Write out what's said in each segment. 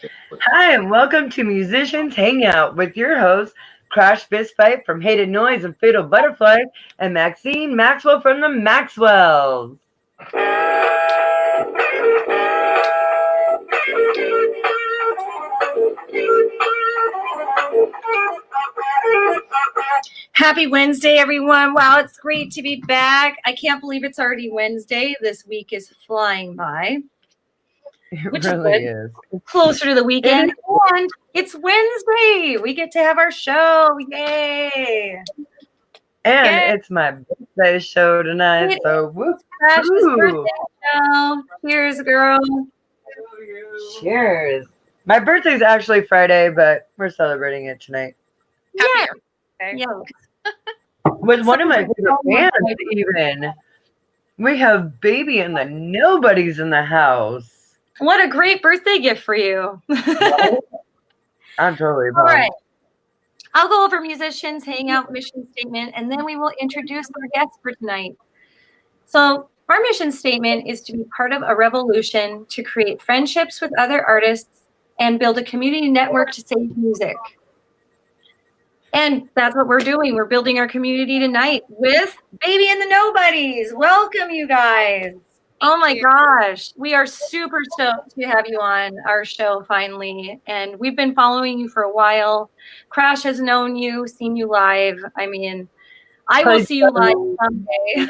Hi, and welcome to Musicians Hangout with your hosts, Crash Fistfight from Hated Noise and Fatal Butterfly, and Maxine Maxwell from the Maxwells. Happy Wednesday, everyone. Wow, it's great to be back. I can't believe it's already Wednesday. This week is flying by. It really is. Closer to the weekend. And it's Wednesday. We get to have our show. Yay. And it's my birthday show tonight, so whoop. Crash's birthday show. Cheers, girl. Cheers. My birthday's actually Friday, but we're celebrating it tonight. Yeah. Yeah. With one of my favorite bands, even. We have Baby and the Nobodies in the house. What a great birthday gift for you. I'm totally pumped. All right. I'll go over Musicians Hangout mission statement, and then we will introduce our guests for tonight. So our mission statement is to be part of a revolution to create friendships with other artists and build a community network to save music. And that's what we're doing. We're building our community tonight with Baby and the Nobodies. Welcome, you guys. Oh my gosh. We are super stoked to have you on our show finally. And we've been following you for a while. Crash has known you, seen you live. I mean, I will see you live someday.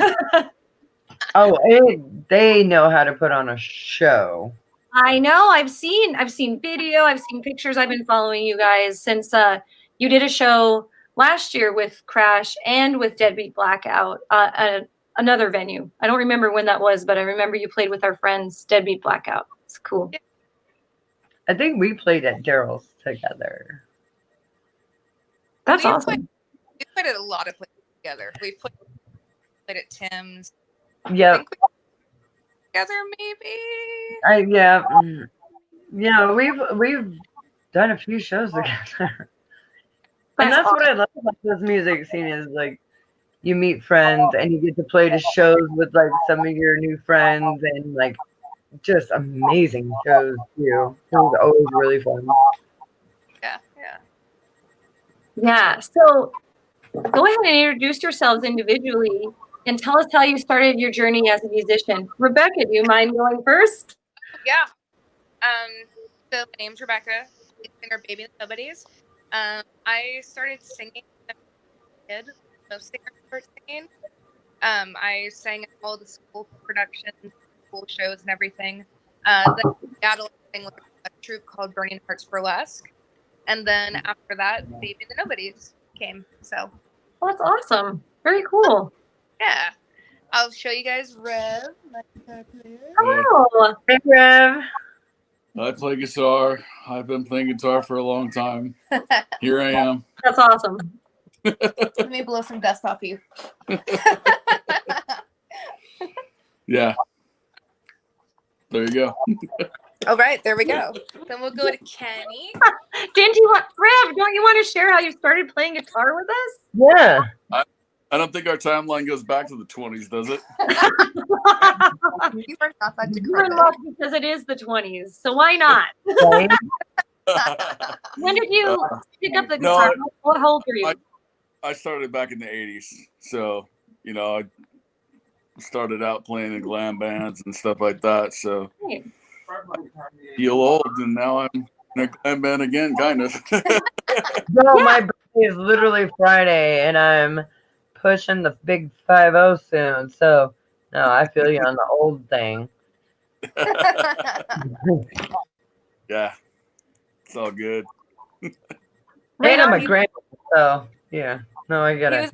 They know how to put on a show. I know. I've seen video. I've seen pictures. I've been following you guys since you did a show last year with Crash and with Deadbeat Blackout at another venue. I don't remember when that was, but I remember you played with our friends Deadbeat Blackout. It's cool. I think we played at Daryl's together. That's awesome. We played at a lot of places together. We played at Tim's. Yep. Together, maybe. Yeah. We've done a few shows together. And that's what I love about this music scene is like you meet friends and you get to play to shows with like some of your new friends and like just amazing shows too. It was always really fun. Yeah. So go ahead and introduce yourselves individually and tell us how you started your journey as a musician. Rebecca, do you mind going first? Yeah. So my name's Rebecca, singer Baby and the Nobodies. I started singing as a kid, mostly singing. I sang at all the school productions, school shows, and everything. Then adult sang with a troupe called Burning Hearts Burlesque, and then after that, Baby and the Nobodies came. So, well, that's awesome. Very cool. Yeah, I'll show you guys Rev. My guitar player. Hello, hey Rev. I play guitar. I've been playing guitar for a long time. Here I am. That's awesome. Let me blow some dust off you. Yeah. There you go. All right, there we go. Then we'll go to Kenny. Rev, don't you want to share how you started playing guitar with us? Yeah. I don't think our timeline goes back to the 20s, does it? You are not that You're in luck because it is the 20s, so why not? When did you pick up the guitar? What old were you? I started back in the 80s. So, I started out playing in glam bands and stuff like that. So, I feel old, and now I'm in a glam band again, kind of. My birthday is literally Friday, and I'm pushing the big 50 soon. So, no, I feel you on the old thing. Yeah. It's all good. And I'm a grandma, so yeah. No, I get it.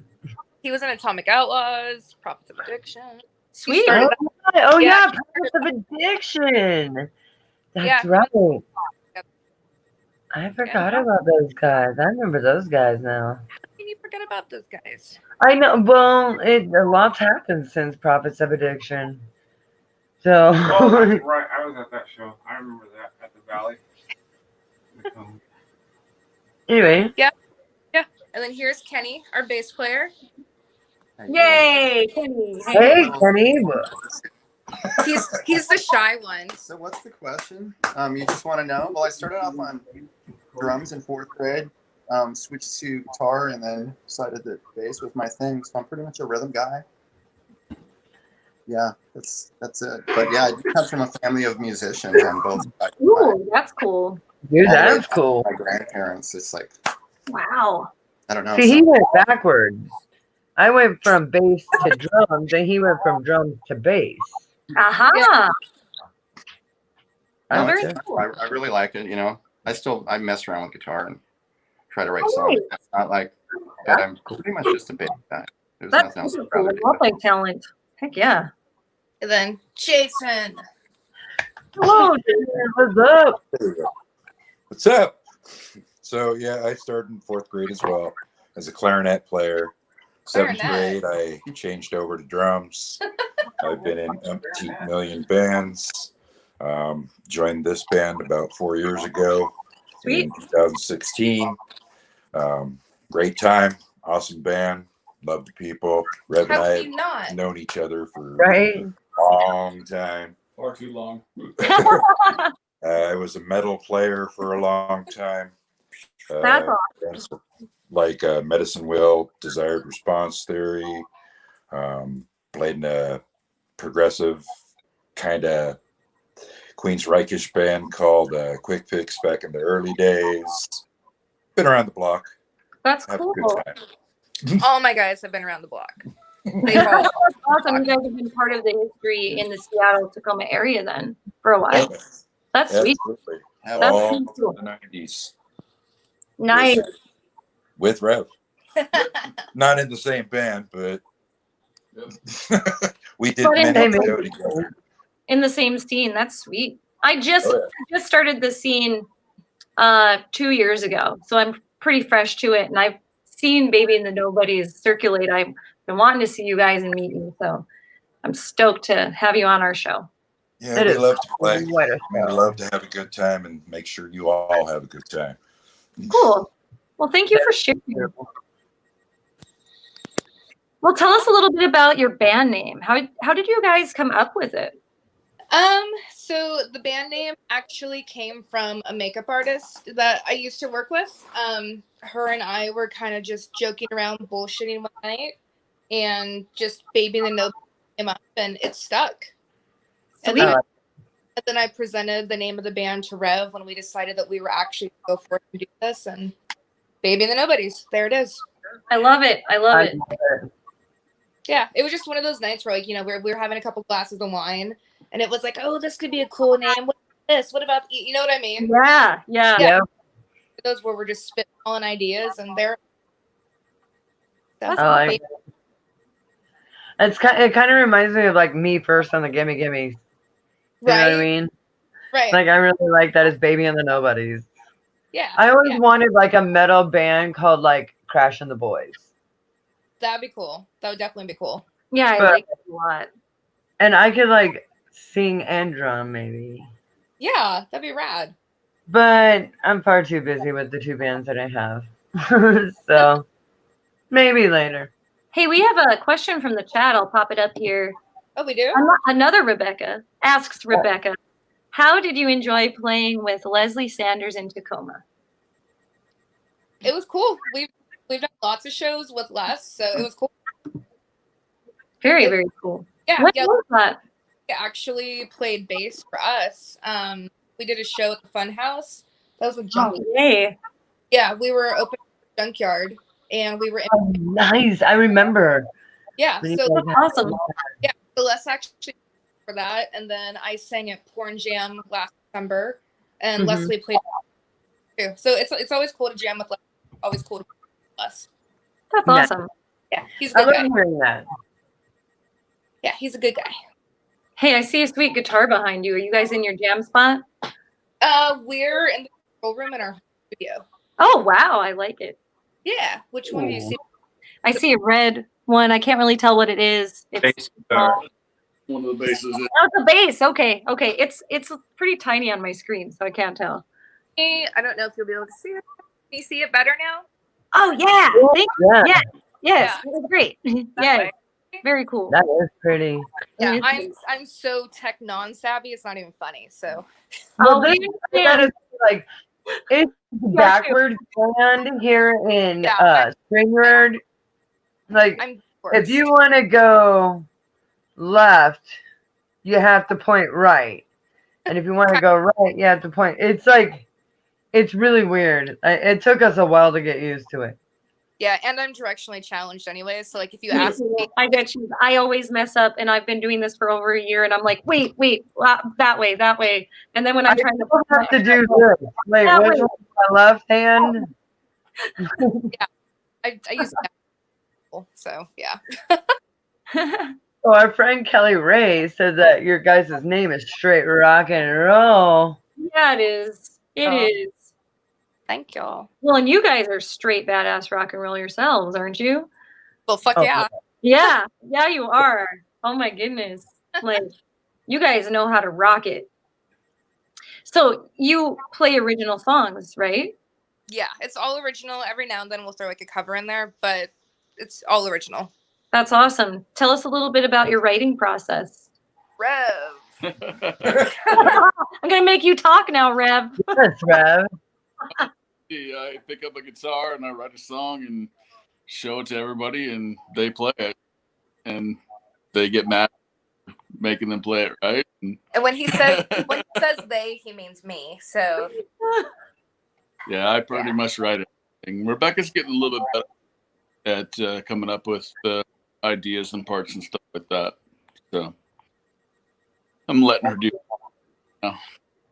He was in Atomic Outlaws, Prophets of Addiction. Sweet. Yeah, Prophets of Addiction. That's right. I forgot about those guys. I remember those guys now. How can you forget about those guys? I know. Well, a lot's happened since Prophets of Addiction. So. Oh, that's right. I was at that show. I remember that at the Valley. Anyway. Yeah. And then here's Kenny, our bass player. Yay, Kenny. Hey, Kenny. He's the shy one. So what's the question? You just want to know? Well, I started off on drums in 4th grade, switched to guitar, and then decided that bass was my thing. So I'm pretty much a rhythm guy. Yeah, that's it. But yeah, I do come from a family of musicians on both sides. Ooh, that's cool. Dude, All the way that's down to cool. My grandparents, it's like, Wow. I don't know. See, he went backwards. I went from bass to drums, and he went from drums to bass. Aha. Yeah. Oh, No, very it's- cool. I really like it. You know, I mess around with guitar and try to write Oh, songs. nice. It's not like, but I'm pretty much just a bass guy. There's That's nothing else super I'd cool. rather do. Multi-talent. Heck yeah. And then Jason. Hello, Jason. What's up? There we go. What's up? So yeah, I started in 4th grade as well as a clarinet player. 7th Clarinet. grade, I changed over to drums. I've been in umpteen million bands. Joined this band about 4 years ago in 2016. Great time, awesome band, love the people. Rev and How I can you not? have known each other for Right? a long time. Far too long. I was a metal player for a long time. That's Bands like Medicine Wheel, Desired Response Theory. Played in a progressive kind of Queensryche-ish band called Quick Fix back in the early days. Been around the block. That's Have cool. a good time. All my guys have been around the block. They've That's all, awesome. You guys have been part of the history in the Seattle, Tacoma area then for a while. That's sweet. Absolutely. Have That's All pretty cool. the 90s. Nice. With Rev. Not in the same band, but we did But in many the- shows together. In the same scene. That's sweet. I just Oh, just started the scene 2 years ago, so I'm pretty fresh to it, and I've seen Baby and the Nobodies circulate. I've been wanting to see you guys and meet you, so I'm stoked to have you on our show. Yeah, It we is love to play. quite a We show. love to have a good time and make sure you all have a good time. Cool. Well, thank you for sharing. Well, tell us a little bit about your band name. How did you guys come up with it? So the band name actually came from a makeup artist that I used to work with. Her and I were kind of just joking around, bullshitting one night, and just Baby and the Nobody came up, and it stuck. And then, and then I presented the name of the band to Rev when we decided that we were actually going to go forward and do this, and Baby and the Nobodies. There it is. I love it. I love it. Yeah, it was just one of those nights where, like, you know, we were having a couple glasses of wine, and it was like, oh, this could be a cool name. What about this? What about, you know what I mean? Yeah, yeah. Yeah. Those where we're just spitballing ideas, and they're. That's I like it. It kind of reminds me of like Me First on the Gimme Gimmes. You know what I mean? Right. Like I really like that as Baby and the Nobodies. Yeah. I always yeah. wanted like a metal band called like Crash and the Boys. That'd be cool. That would definitely be cool. Yeah, I But- like it a lot. And I could like sing and drum maybe. Yeah, that'd be rad. But I'm far too busy with the two bands that I have. So maybe later. Hey, we have a question from the chat. I'll pop it up here. Oh, we do? Another Rebecca asks Rebecca, how did you enjoy playing with Leslie Sanders in Tacoma? It was cool. We've done lots of shows with Les, so it was cool. Very, very cool. Yeah, What yeah. was that? He actually played bass for us. We did a show at the Fun House. That was with Junk. Yay. Yeah, we were open Junkyard, and we were in. Oh, nice. I remember. Yeah, When you so guys had- Awesome. So Les actually for that, and then I sang at Porn Jam last December, and Mhm. Leslie played too. So it's always cool to jam with Les. Always cool to play with Les. That's Yeah. awesome. Yeah, he's a I good love guy. hearing that. Yeah, he's a good guy. Hey, I see a sweet guitar behind you. Are you guys in your jam spot? We're in the control room in our studio. Oh, wow. I like it. Yeah, which one do you Ooh. see? I see a red one. I can't really tell what it is. It's Bass guitar. One of the basses. Oh, it's a bass. Okay. Okay. It's pretty tiny on my screen, so I can't tell. I don't know if you'll be able to see it. Can you see it better now? Oh, yeah. Thank Yeah. Yeah. Yes. Yeah. It was great. That Yeah. way. Very cool. That is pretty. Yeah, It is. I'm so tech non-savvy. It's not even funny. So Well, Oh, this we I gotta understand. say, like it's backwards band here in Yeah, Springward. Like I'm if worst. you want to go left, you have to point right, and if you want to go right, you have to point. It's like it's really weird. It took us a while to get used to it. Yeah, and I'm directionally challenged anyway. So like if you Me ask too. me, I get you. I always mess up, and I've been doing this for over a year, and I'm like, wait, that way. And then when I'm trying to still have to do this. Wait, That which way. one's my left hand? I use that. So yeah. So our friend Kelly Ray said that your guys' name is straight rock and roll. Yeah, it is. It Oh. is. Thank y'all. Well, and you guys are straight badass rock and roll yourselves, aren't you? Well, fuck Oh, yeah. Yeah, you are. Oh my goodness. Like, you guys know how to rock it. So you play original songs, right? Yeah, it's all original. Every now and then we'll throw like a cover in there, but it's all original. That's awesome. Tell us a little bit about your writing process. Rev. I'm gonna make you talk now, Rev. Yes, Rev. I pick up a guitar and I write a song and show it to everybody, and they play it, and they get mad making them play it right. And And when he says they, he means me. So yeah, I pretty much write everything. Rebecca's getting a little bit better at coming up with ideas and parts and stuff like that. So I'm letting her do it now.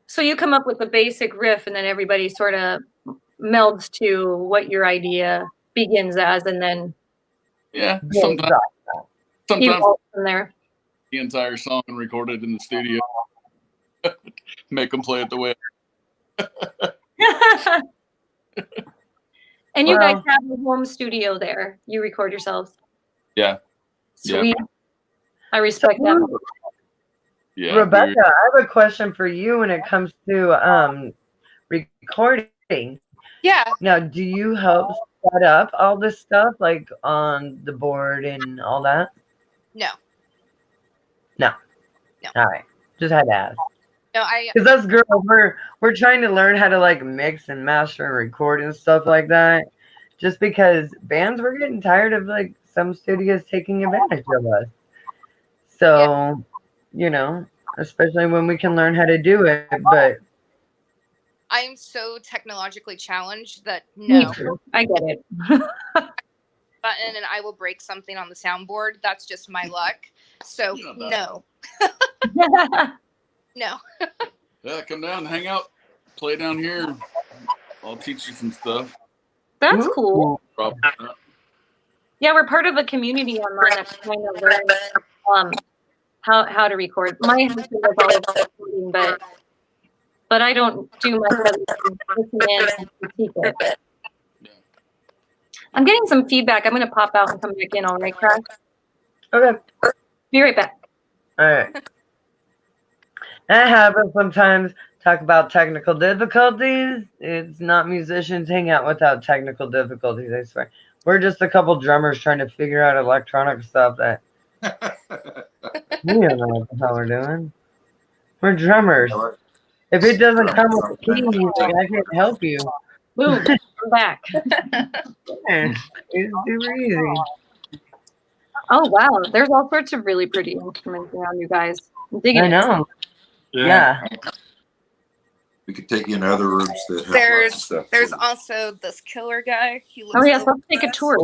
So you come up with a basic riff, and then everybody sort of melds to what your idea begins as, and then Yeah, Yes, sometimes evolve from there. the entire song recorded in the studio. Make them play it the way. And you guys Well- have a home studio there. You record yourselves. Yeah. Sweet. I respect that. Yeah. Rebecca, I have a question for you when it comes to recording. yeah, Now, do you help set up all this stuff like on the board and all that? no, All right, just had to ask. no, Because us girls, we're trying to learn how to like mix and master and record and stuff like that. Just because bands were getting tired of like some studios taking advantage of us. So, you know, especially when we can learn how to do it. But I am so technologically challenged that Me no too. I get it. button and I will break something on the soundboard. That's just my luck. So no. No. Yeah, come down and hang out, play down here. I'll teach you some stuff. That's cool. Probably not. Yeah, we're part of a community online that's trying to learn how to record. My husband does all of the recording, but I don't do much other than listen in and critique it. Yeah. I'm getting some feedback. I'm going to pop out and come back in. All right, Crash? okay, Be right back. all right. That happens sometimes. Talk about technical difficulties. It's not musicians hang out without technical difficulties, I swear. We're just a couple drummers trying to figure out electronic stuff that we don't know what the hell we're doing. We're drummers. If it doesn't come with the key music, I can't help you. Boom. I'm back. It's super easy. Oh, wow. There's all sorts of really pretty instruments around you guys. I'm digging I it. know. Yeah. We could take you in other rooms that have lots of stuff. There's for you. also this killer guy. He looks Oh, yes. so Let's take a badass. tour.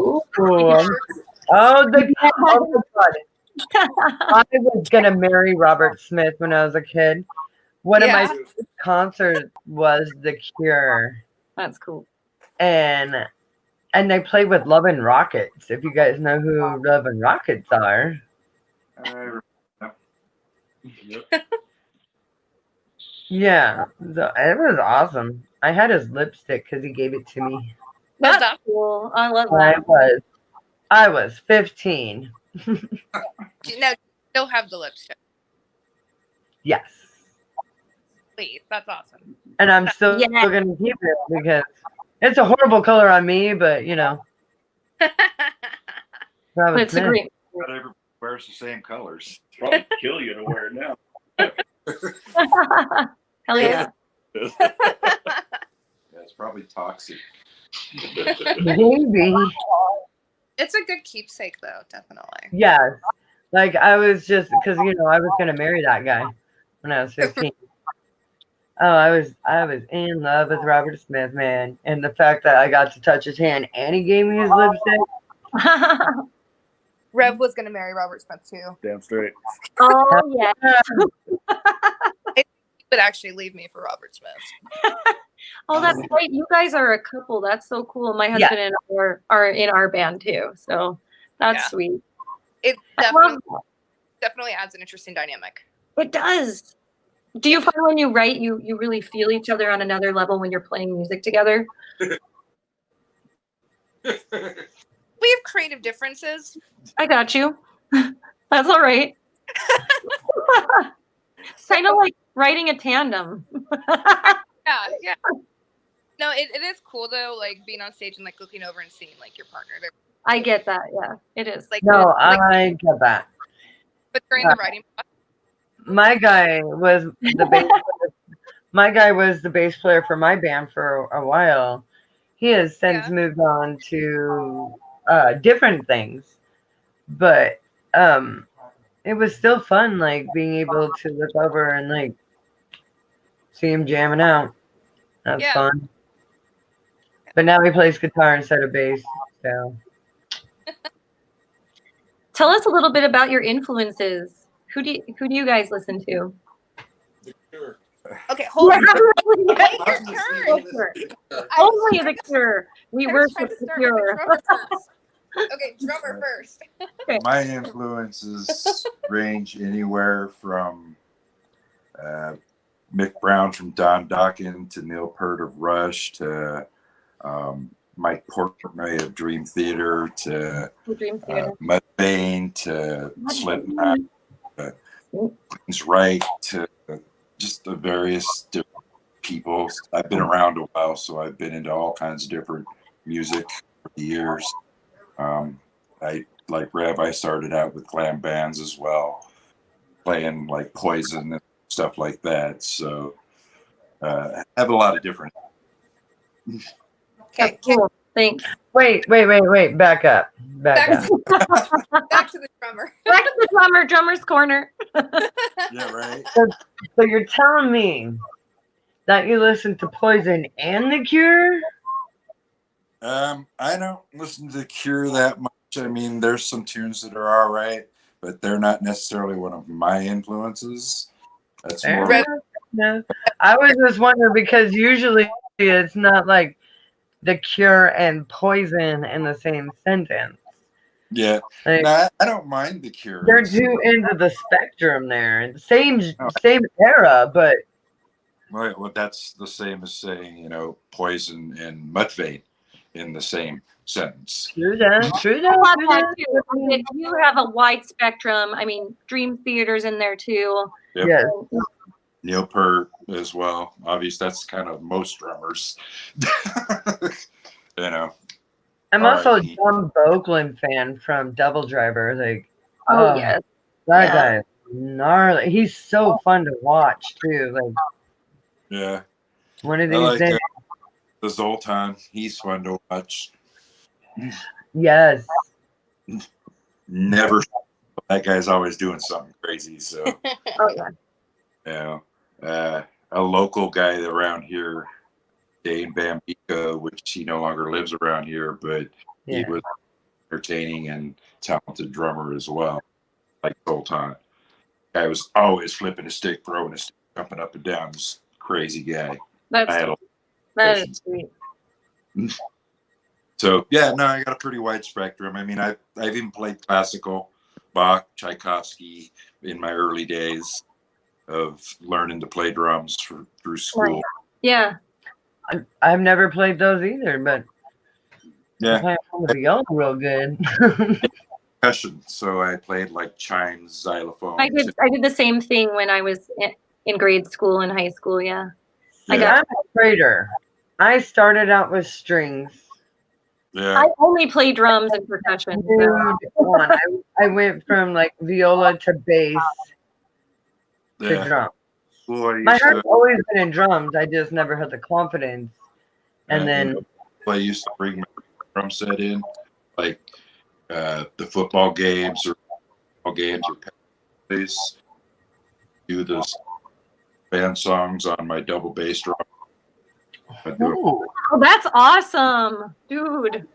Oh, the I was gonna marry Robert Smith when I was a kid. One of my Yeah. favorite concerts was The Cure, That's cool. and they played with Love and Rockets. If you guys know who Love and Rockets are, Yep. yeah, so it was awesome. I had his lipstick because he gave it to me. That's That's cool. I love I that. was 15. No, still have the lipstick. Yes, Please, that's awesome. and I'm still Yeah. gonna keep it because it's a horrible color on me, but you know. But Robert it's a Smith. great. wears the same colors. Probably kill you to wear it now. Hell yeah. That's probably toxic. Maybe. It's a good keepsake, though, definitely. Yes. Like I was just because I was gonna marry that guy when I was 15. Oh, I was in love with Robert Smith, man, and the fact that I got to touch his hand and he gave me his lipstick. Rev was gonna marry Robert Smith too. Damn straight. Oh yeah. He would actually leave me for Robert Smith. Oh, that's great. You guys are a couple. That's so cool. My husband and I are in our band too. So that's sweet. It definitely adds an interesting dynamic. It does. Do you find when you write, you really feel each other on another level when you're playing music together? We have creative differences. I got you. That's all right. Kind of like writing a tandem. Yeah. No, it is cool though, like being on stage and like looking over and seeing like your partner. I get that. Yeah, it is. Like No, I get that. But during the writing process, My guy was the bass player. My guy was the bass player for my band for a while. He has since moved on to different things, but it was still fun, like being able to look over and like see him jamming out. That's fun. But now he plays guitar instead of bass. So, tell us a little bit about your influences. Who do you guys listen to? The Cure. okay, hold on. Wait your turn. Only the Cure. We I was trying worship to the start with Cure. the drummer first. Okay, drummer first. My influences range anywhere from Mick Brown from Don Dokken to Neil Peart of Rush to Mike Portnoy of Dream Theater to Mudvayne to Slipknot, Queen's Right to just the various different people. I've been around a while, so I've been into all kinds of different music for the years. I like Rev. I started out with glam bands as well, playing like Poison and stuff like that. So I have a lot of different. Okay, Cool. Thanks. wait. Back up. back to the drummer. Back to the drummer's corner. Yeah, right. So you're telling me that you listen to Poison and The Cure? I don't listen to The Cure that much. I mean, there's some tunes that are all right, but they're not necessarily one of my influences. That's more. No. I was just wondering because usually it's not like The Cure and Poison in the same sentence. Yeah, Like, no, I don't mind The Cure. they're two ends of the spectrum there. Same era, but Well, that's the same as saying, Poison and Mudvayne in the same sentence. true that. I love that too. You have a wide spectrum. I mean, Dream Theater's in there too. Yep. Yes. Neil Peart as well. Obviously, that's kind of most drummers. I'm also a John Boakland fan from Double Driver. Like, Yes. that guy is gnarly. He's so fun to watch too. Like, Yeah. one of I these like days. the Zoltan. He's fun to watch. Yes. Never. That guy's always doing something crazy. So, Yeah. A local guy around here, Dane Bambica, which he no longer lives around here, but he was entertaining and talented drummer as well, like Zoltan. Guy was always flipping a stick, throwing a stick, jumping up and down. This crazy guy. That is sweet. So I got a pretty wide spectrum. I mean, I've even played classical, Bach, Tchaikovsky in my early days of learning to play drums through school. Yeah. I've never played those either, but I play on the viola real good. Percussion. So I played like chimes, xylophone. I did the same thing when I was in grade school and high school. Yeah. I'm a trader. I started out with strings, Yeah. I only play drums and percussion. Dude, come on. I went from like viola to bass to Yeah. drum. Boy, I My used heart's to, always been in drums. I just never had the confidence. And you then know, I used to bring my drum set in, like the football games or plays, do those band songs on my double bass drum. I do it. ooh, Oh, that's awesome, dude.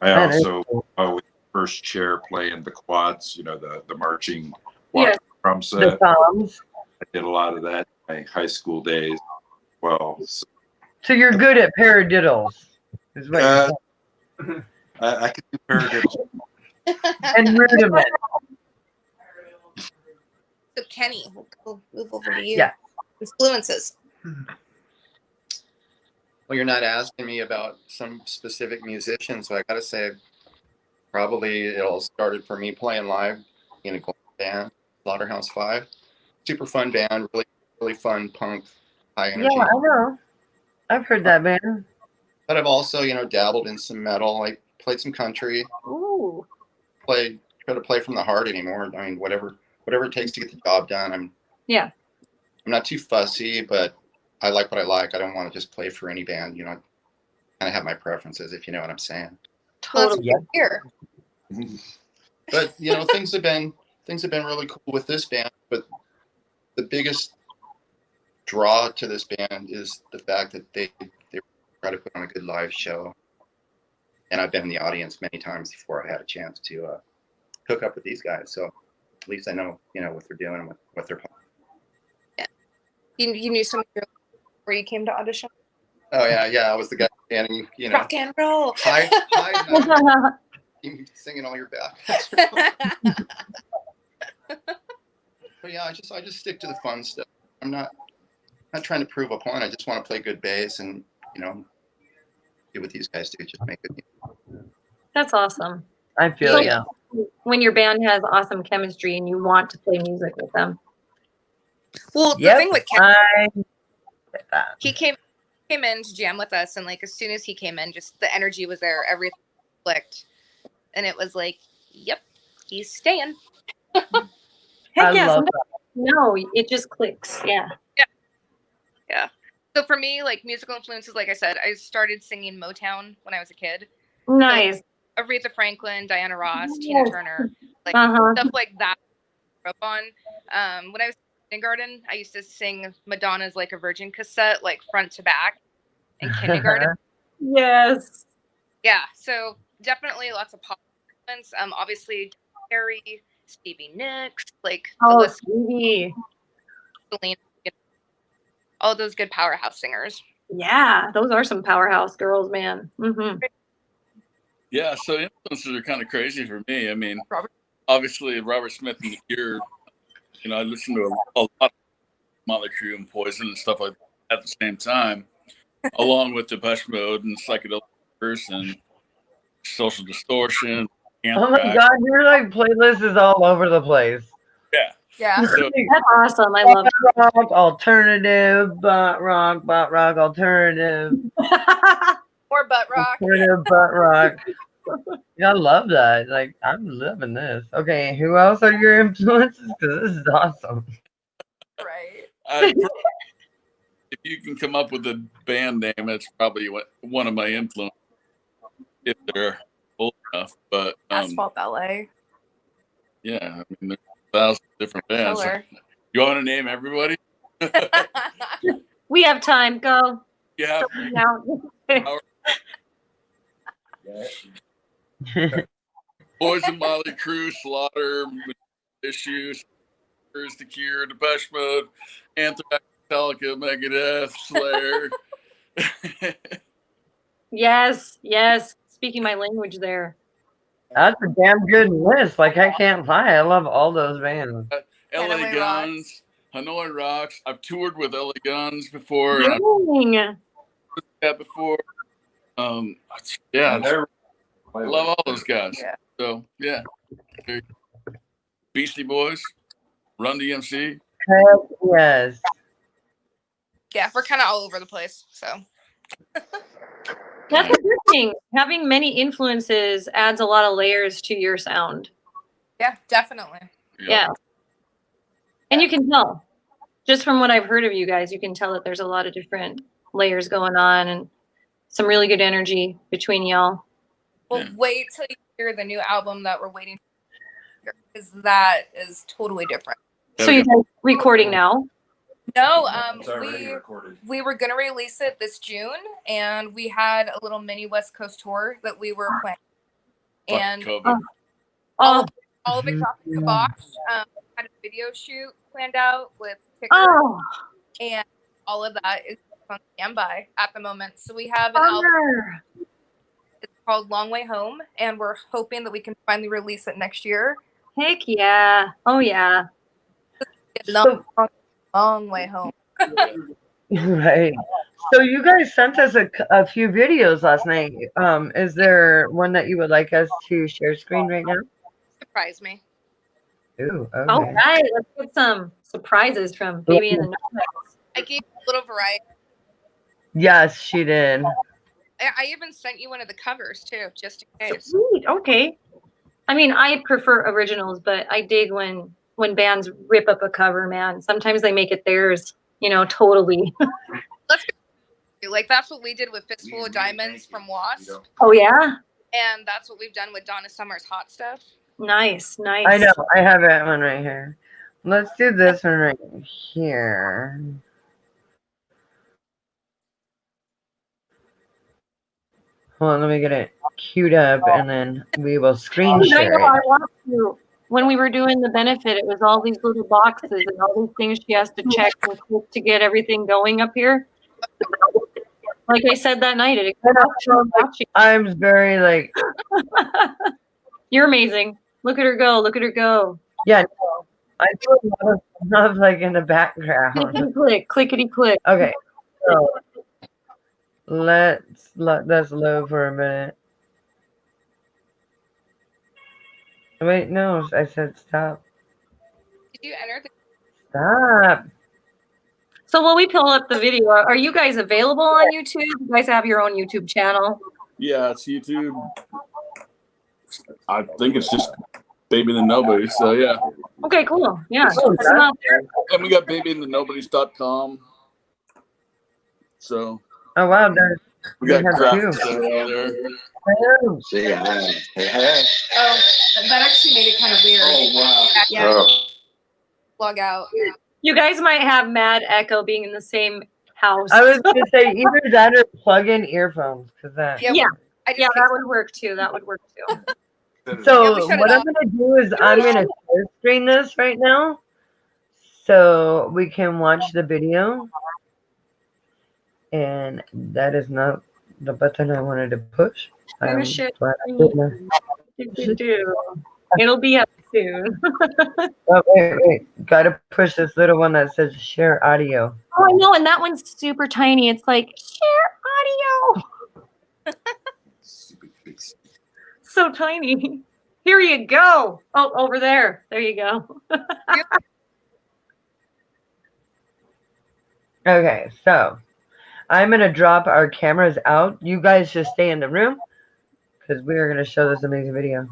I that is also cool. with first chair playing the quads, the marching Yes. drum The set. toms. I did a lot of that in my high school days. Well, So you're good at paradiddles, is what you're saying. I could do paradiddles. And rudiment. So Kenny, we'll move over to you. Yeah. Influences. Well, you're not asking me about some specific musician, so I gotta say, probably it all started for me playing live in a band, Slaughterhouse Five. Super fun band, really, really fun punk, high energy. Yeah, I know. I've heard that band. But I've also, dabbled in some metal. I played some country. Ooh. Try to play from the heart anymore. I mean, whatever it takes to get the job done. I'm not too fussy, but I like what I like. I don't want to just play for any band. I kind of have my preferences, if you know what I'm saying. Totally. Yeah. Here. But things have been really cool with this band. But the biggest draw to this band is the fact that they try to put on a good live show. And I've been in the audience many times before I had a chance to hook up with these guys. So at least I know what they're doing and what they're. Yeah. You knew some of your before you came to audition. Oh yeah. I was the guy standing, Rock and roll. high singing all your back. But yeah, I just stick to the fun stuff. I'm not trying to prove a point. I just want to play good bass and do what these guys do. Just make it. That's awesome. I feel Yeah. When your band has awesome chemistry and you want to play music with them. Well, the Yep. thing with Kenny, I he came in to jam with us, and like as soon as he came in, just the energy was there, everything clicked, and it was like, yep, he's staying. Heck I yeah, love sometimes- no, it just clicks. Yeah. So for me, like musical influences, like I said, I started singing Motown when I was a kid. Nice. Aretha Franklin, Diana Ross, Tina Turner, like stuff like that. I grew up on. When I was in kindergarten, I used to sing Madonna's "Like a Virgin" cassette, like front to back, in kindergarten. Yes. Yeah, so definitely lots of pop influence. Obviously Harry, Stevie Nicks, like the list, Stevie. Selena, all those good powerhouse singers. Yeah, those are some powerhouse girls, man. Mm-hmm. Yeah, so influences are kind of crazy for me. I mean, obviously Robert Smith and The Cure. I listened to a lot of Motley Crue and Poison and stuff like that at the same time, along with Depeche Mode and Psychedelic and Social Distortion. Oh my God, your like playlist is all over the place. Yeah. So, That's awesome. I love rock, alternative, butt rock, alternative, Or butt rock. alternative, butt rock. I love that. Like, I'm loving this. Okay, who else are your influences? Because this is awesome. Right. if you can come up with a band name, that's probably one of my influences, if they're old enough. But Asphalt Ballet. yeah, I mean, there's 1,000 different bands. Killer. You want to name everybody? We have time. Go. Yeah. Poison, Motley Crue, Slaughter, Issues, The Cure, Depeche Mode, Anthrax, Metallica, Megadeth, Slayer. Yes. Speaking my language there. That's a damn good list. Like, I can't lie. I love all those bands. LA Guns, Hanoi Rocks. I've toured with LA Guns before. And Dang. that before. Yeah, I love all those guys. Yeah. So yeah, Beastie Boys, Run DMC. Heck yes. Yeah, we're kind of all over the place. So That's a good thing. Having many influences adds a lot of layers to your sound. Yeah, definitely. Yeah. And you can tell, just from what I've heard of you guys, you can tell that there's a lot of different layers going on and some really good energy between y'all. Well, wait till you hear the new album that we're waiting for, because that is totally different. So you guys recording now? No, It's already recorded. we were gonna release it this June, and we had a little mini West Coast tour that we were planning, and COVID. Oh, all of it got kiboshed. Had a video shoot planned out with tickets, oh, and all of that is on standby at the moment. So we have an album. bummer. It's called Long Way Home, and we're hoping that we can finally release it next year. Heck yeah. Oh yeah. So, Long way home. right. So you guys sent us a few videos last night. Is there one that you would like us to share screen right now? Surprise me. Ooh, All okay. right, let's get some surprises from Baby in the Nomads. I gave you a little variety. Yes, she did. I even sent you one of the covers too, just in case. Sweet. Okay. I mean, I prefer originals, but I dig when bands rip up a cover, man. Sometimes they make it theirs, totally. Let's do, like, that's what we did with Fistful of Diamonds from Wasp, Oh yeah. and that's what we've done with Donna Summer's Hot Stuff. Nice. I know. I have that one right here. Let's do this one right here. Hold on, let me get it queued up, and then we will screen I share know. I it. want to. When we were doing the benefit, it was all these little boxes and all these things she has to check and click to get everything going up here. Like I said that night, I'm very like. You're amazing. Look at her go. Look at her go. Yeah, no, I do a lot of stuff like in the background. Clickety click, clickety click. Okay, so let's let this load for a minute. Wait, no, I said stop. Did you enter the? Stop. So while we pull up the video, are you guys available on YouTube? You guys have your own YouTube channel? Yeah, it's YouTube. I think it's just Baby the Nobodies. So yeah. Okay, cool. Yeah. Oh, check them out. And we got babyandthenobodies.com. So Oh wow, we got have craft two. stuff out there. Oh, Say hi. Hey, hi. Oh, that actually made it kind of weird. Oh, wow. Yeah. Oh. Log out. You guys might have mad echo being in the same house. I was gonna say either that or plug in earphones, cause that. Yeah. Yeah. I just Yeah, that would work too. That would work too. So Yeah, we shut what it I'm off. gonna do is I'm gonna share screen this right now, so we can watch the video. And that is not the button I wanted to push. Finish it. Glad I didn't. It'll be up soon. Oh, wait. Gotta push this little one that says share audio. Oh, I know, and that one's super tiny. It's like share audio. So tiny. Here you go. Oh, over there. There you go. Okay, so I'm gonna drop our cameras out. You guys just stay in the room because we are gonna show this amazing video.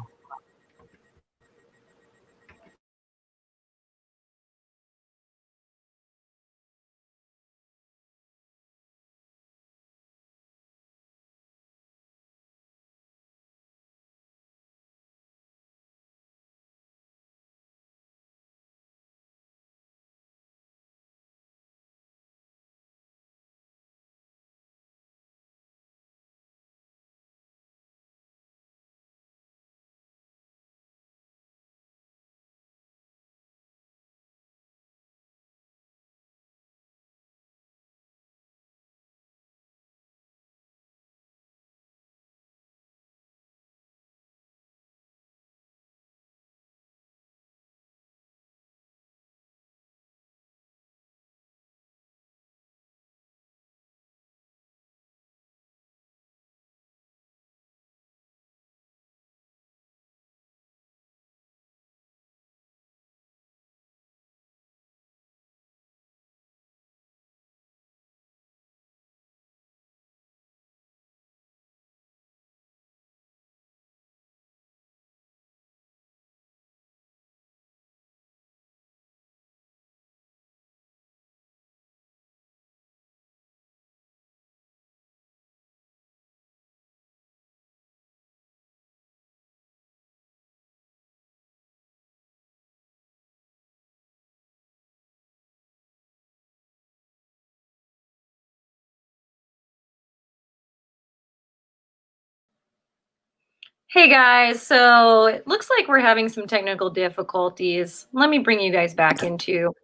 Hey guys, so it looks like we're having some technical difficulties. Let me bring you guys back into.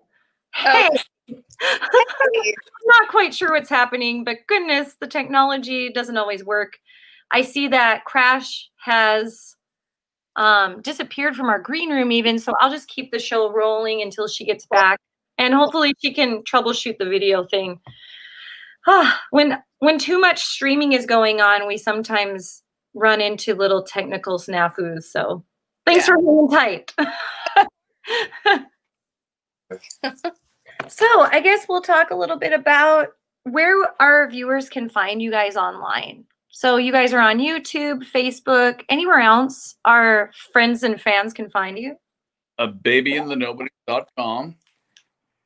Hey, Hey. not quite sure what's happening, but goodness, the technology doesn't always work. I see that Crash has disappeared from our green room even, so I'll just keep the show rolling until she gets back, and hopefully she can troubleshoot the video thing. When too much streaming is going on, we sometimes run into little technical snafus. So thanks for hanging tight. So I guess we'll talk a little bit about where our viewers can find you guys online. So you guys are on YouTube, Facebook, anywhere else our friends and fans can find you? babyandthenobodies.com.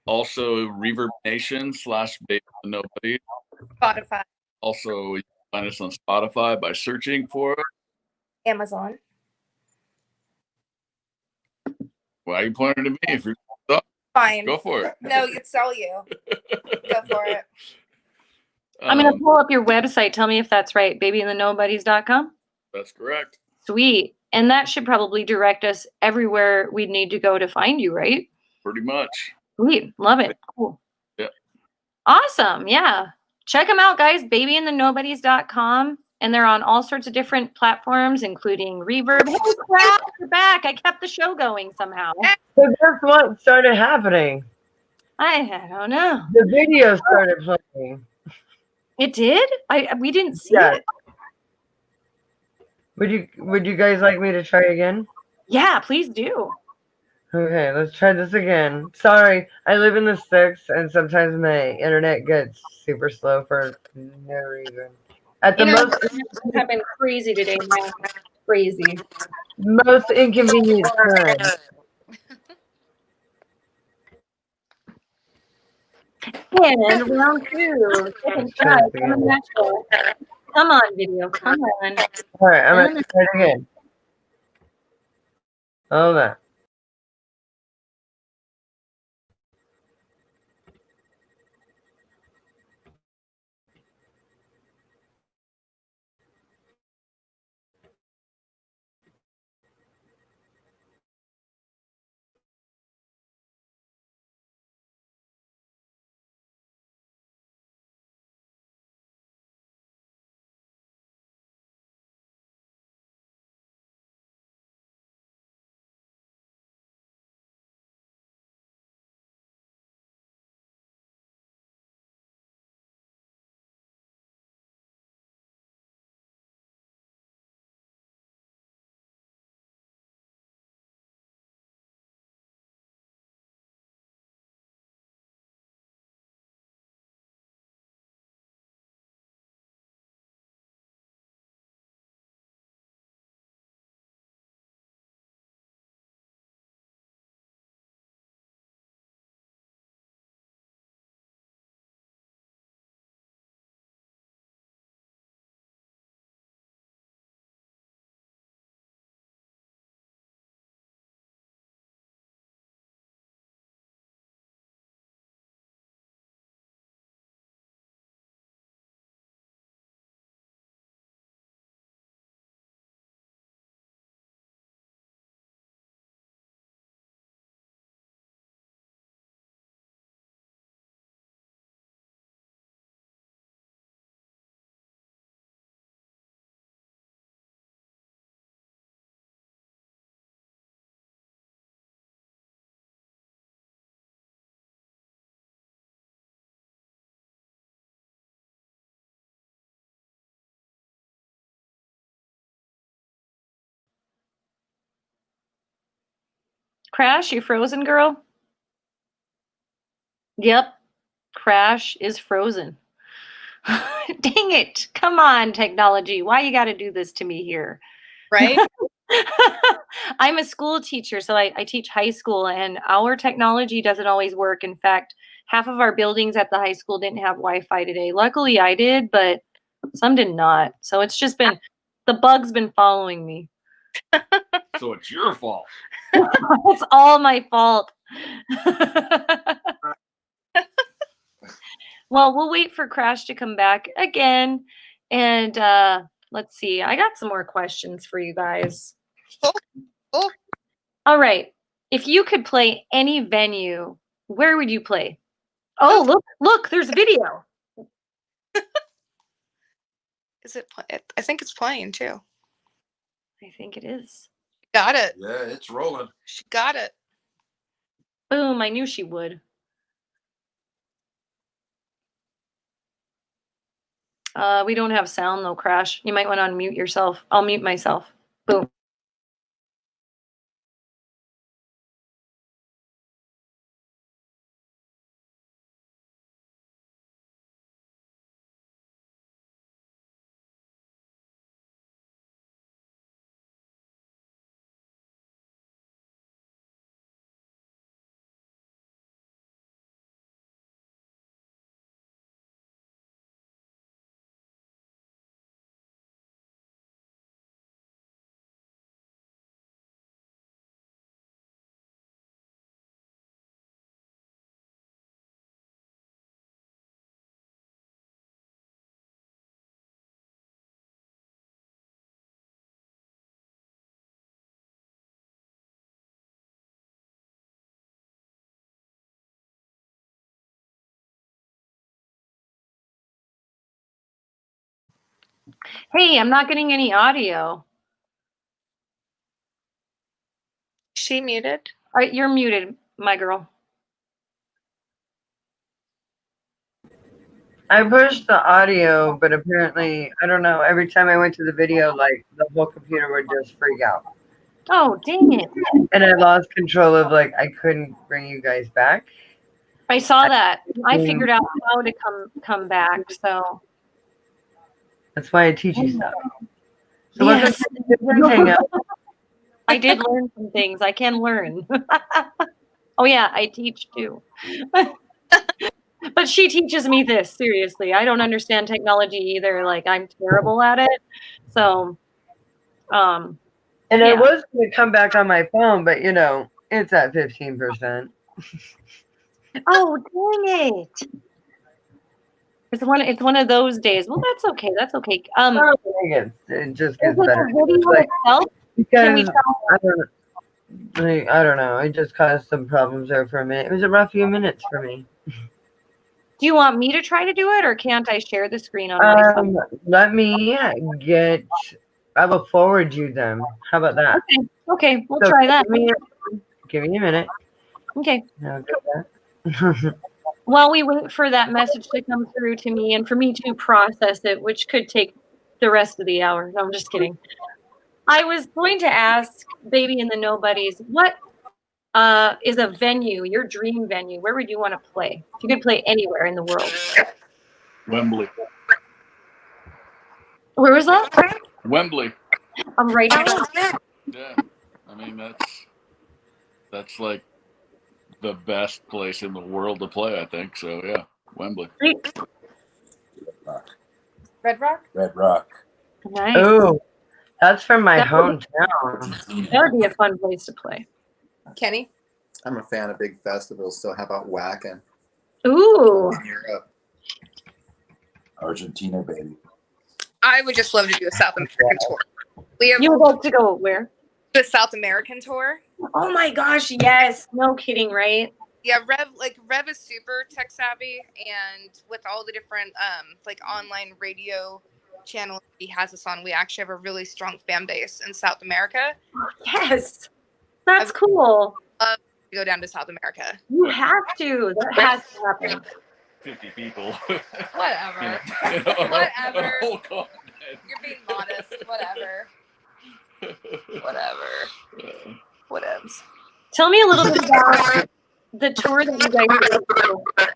Also, Reverb Nation /babyandthenobodies. Spotify, Also, you can find us on Spotify by searching for it. Amazon. Why are you pointing to me? If you're Fine. go for it. No, it's all you. Go for it. I'm going to pull up your website. Tell me if that's right. babyandthenobodies.com. That's correct. Sweet. And that should probably direct us everywhere we'd need to go to find you, right? Pretty much. Sweet. Love it. Cool. Yeah. Awesome. Yeah. Check them out, guys. babyandthenobodies.com. And they're on all sorts of different platforms, including Reverb. Hey, crap, you're back. I kept the show going somehow. So guess what started happening? I don't know. The video started playing. It did? We didn't see Yeah. it. Would you guys like me to try again? Yeah, please do. Okay, let's try this again. Sorry, I live in the sticks, and sometimes my internet gets super slow for no reason. At the Have been crazy today, man. Crazy. most inconvenient time. And round two. Second try. Come on, video. Come on. All right, I'm gonna try it again. Hold on. Crash, you frozen, girl? Yep. Crash is frozen. Dang it. Come on, technology. Why you got to do this to me here? Right? I'm a school teacher, so I teach high school, and our technology doesn't always work. In fact, half of our buildings at the high school didn't have Wi-Fi today. Luckily, I did, but some did not. So it's just been, the bug's been following me. So it's your fault. It's all my fault. Well, we'll wait for Crash to come back again. And let's see. I got some more questions for you guys. Oh, All right. If you could play any venue, where would you play? Oh, look, there's video. is it? I think it's playing too. I think it is. Got it. Yeah, it's rolling. She got it. Boom, I knew she would. We don't have sound though, Crash. You might want to unmute yourself. I'll mute myself. Boom. Hey, I'm not getting any audio. She muted. All right, you're muted, my girl. I pushed the audio, but apparently, I don't know. Every time I went to the video, like the whole computer would just freak out, Oh, dang it. and I lost control of like I couldn't bring you guys back. I saw that. I figured out how to come back, so. That's why I teach you stuff. So Yes. welcome to Hangout. I did learn some things. I can learn. Oh yeah, I teach too. But she teaches me this, seriously. I don't understand technology either. Like I'm terrible at it. So And yeah. I was going to come back on my phone, but you know, it's at 15%. Oh dang it. It's one of those days. Well, that's okay. That's okay. It just Is gets it better. the video Like, itself? Can we because tell? I don't know. It just caused some problems there for a minute. It was a rough few minutes for me. Do you want me to try to do it, or can't I share the screen on my phone? Let me get. I will forward you them. How about that? Okay, we'll try that. Give me a minute. Okay. I'll do that. While we wait for that message to come through to me and for me to process it, which could take the rest of the hour. No, I'm just kidding. I was going to ask Baby and the Nobodies, what is a venue, your dream venue? Where would you want to play? If you could play anywhere in the world. Wembley. Where was that? Wembley. I'm right on. Yeah. I mean that's like the best place in the world to play, I think. So yeah, Wembley. Red Rock. Red Rock. Nice. Oh, that's from my That would- hometown. That would be a fun place to play. Kenny. I'm a fan of big festivals, so how about Wacken Ooh. in Europe? Argentina, baby. I would just love to do a South American tour. We have You would like to go where? a South American tour. Oh my gosh, yes. No kidding, right? Yeah, Rev is super tech savvy, and with all the different like online radio channels he has us on, we actually have a really strong fan base in South America. Yes. That's cool. To go down to South America. You have to. That has to happen. 50 people. Whatever. You know, Whatever. a whole continent. You're being modest. Whatever. Whatever. Whatevs. Tell me a little bit about the tour that you guys did.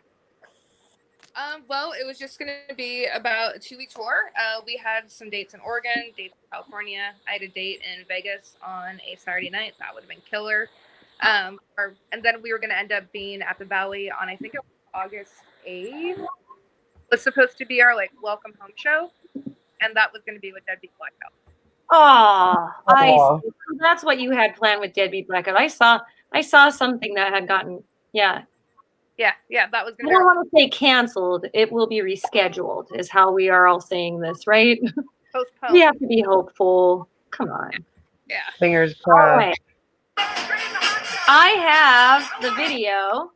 Well, it was just going to be about a 2-week tour. We had some dates in Oregon, dates in California. I had a date in Vegas on a Saturday night. That would have been killer. And then we were going to end up being at the Valley on, I think it was August 8th. It was supposed to be our like welcome home show, and that was going to be with Deadbeat Blackout. I see. That's what you had planned with Deadbeat Blackout. I saw something that had gotten Yeah, that was I going don't to want to say canceled. It will be rescheduled, is how we are all saying this, right? postponed. We have to be hopeful. Come on. Yeah. Fingers All crossed. right. I have the video. Hold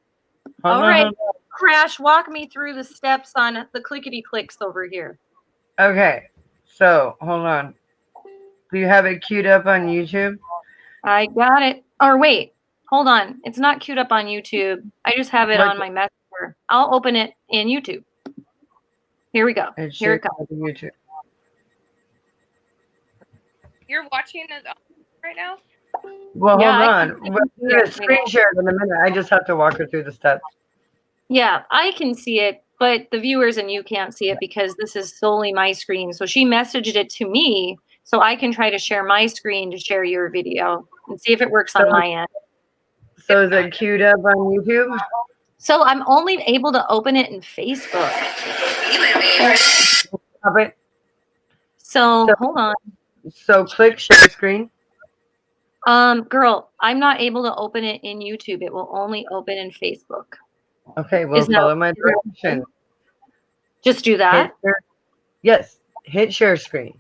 All on, right. hold on. Crash, walk me through the steps on the clickety clicks over here. Okay, so hold on. Do you have it queued up on YouTube? I got it. Or wait, hold on. It's not queued up on YouTube. I just have it on my messenger. I'll open it in YouTube. Here we go. It Here should it comes. be on YouTube. You're watching it right now? Well, Yeah, hold I on. can We're see gonna it. screen share it in a minute. I just have to walk her through the steps. Yeah, I can see it, but the viewers and you can't see it because this is solely my screen. So she messaged it to me so I can try to share my screen to share your video and see if it works on my end. So is it queued up on YouTube? So I'm only able to open it in Facebook. Stop it. So hold on. So click share screen. Girl, I'm not able to open it in YouTube. It will only open in Facebook. Okay, well, Is that- follow my is that direction. Just do that. Yes, hit share screen.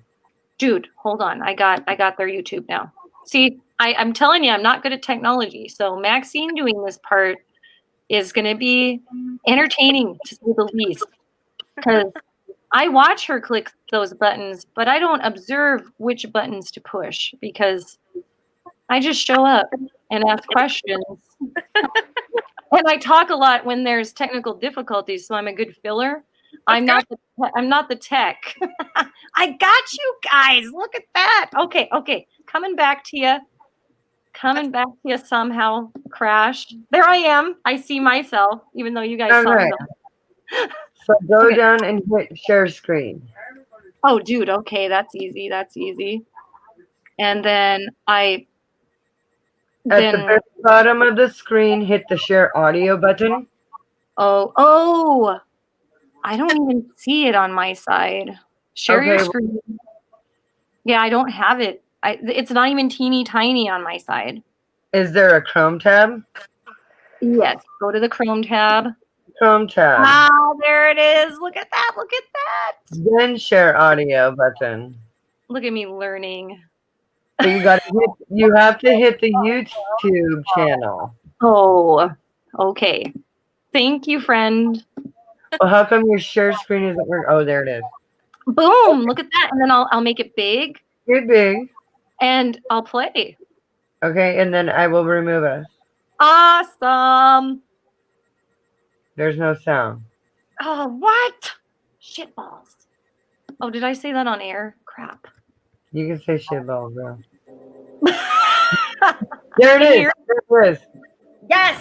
Dude, hold on. I got their YouTube now. See, I'm telling you, I'm not good at technology. So Maxine doing this part is going to be entertaining to say the least. Because I watch her click those buttons, but I don't observe which buttons to push because I just show up and ask questions. And I talk a lot when there's technical difficulties, so I'm a good filler. I'm not the tech. I got you guys. Look at that. Okay. Coming back to you somehow. Crash. There I am. I see myself, even though you guys saw Okay. me. So go Okay. down and hit share screen. Oh, dude. Okay, that's easy. And then At the very bottom of the screen, hit the share audio button. Oh, I don't even see it on my side. Share your Okay. screen. Yeah, I don't have it. It's not even teeny tiny on my side. Is there a Chrome tab? Yes, go to the Chrome tab. Chrome tab. Ah, there it is. Look at that. Then share audio button. Look at me learning. So you have to hit the YouTube channel. Oh, okay. Thank you, friend. Well, how come your share screen isn't working? Oh, there it is. Boom, look at that. And then I'll make it big Get big. and I'll play. Okay, and then I will remove us. Awesome. There's no sound. Oh, what? Shitballs. Oh, did I say that on air? Crap. You can say shitballs, bro. There it is. There it is. Yes.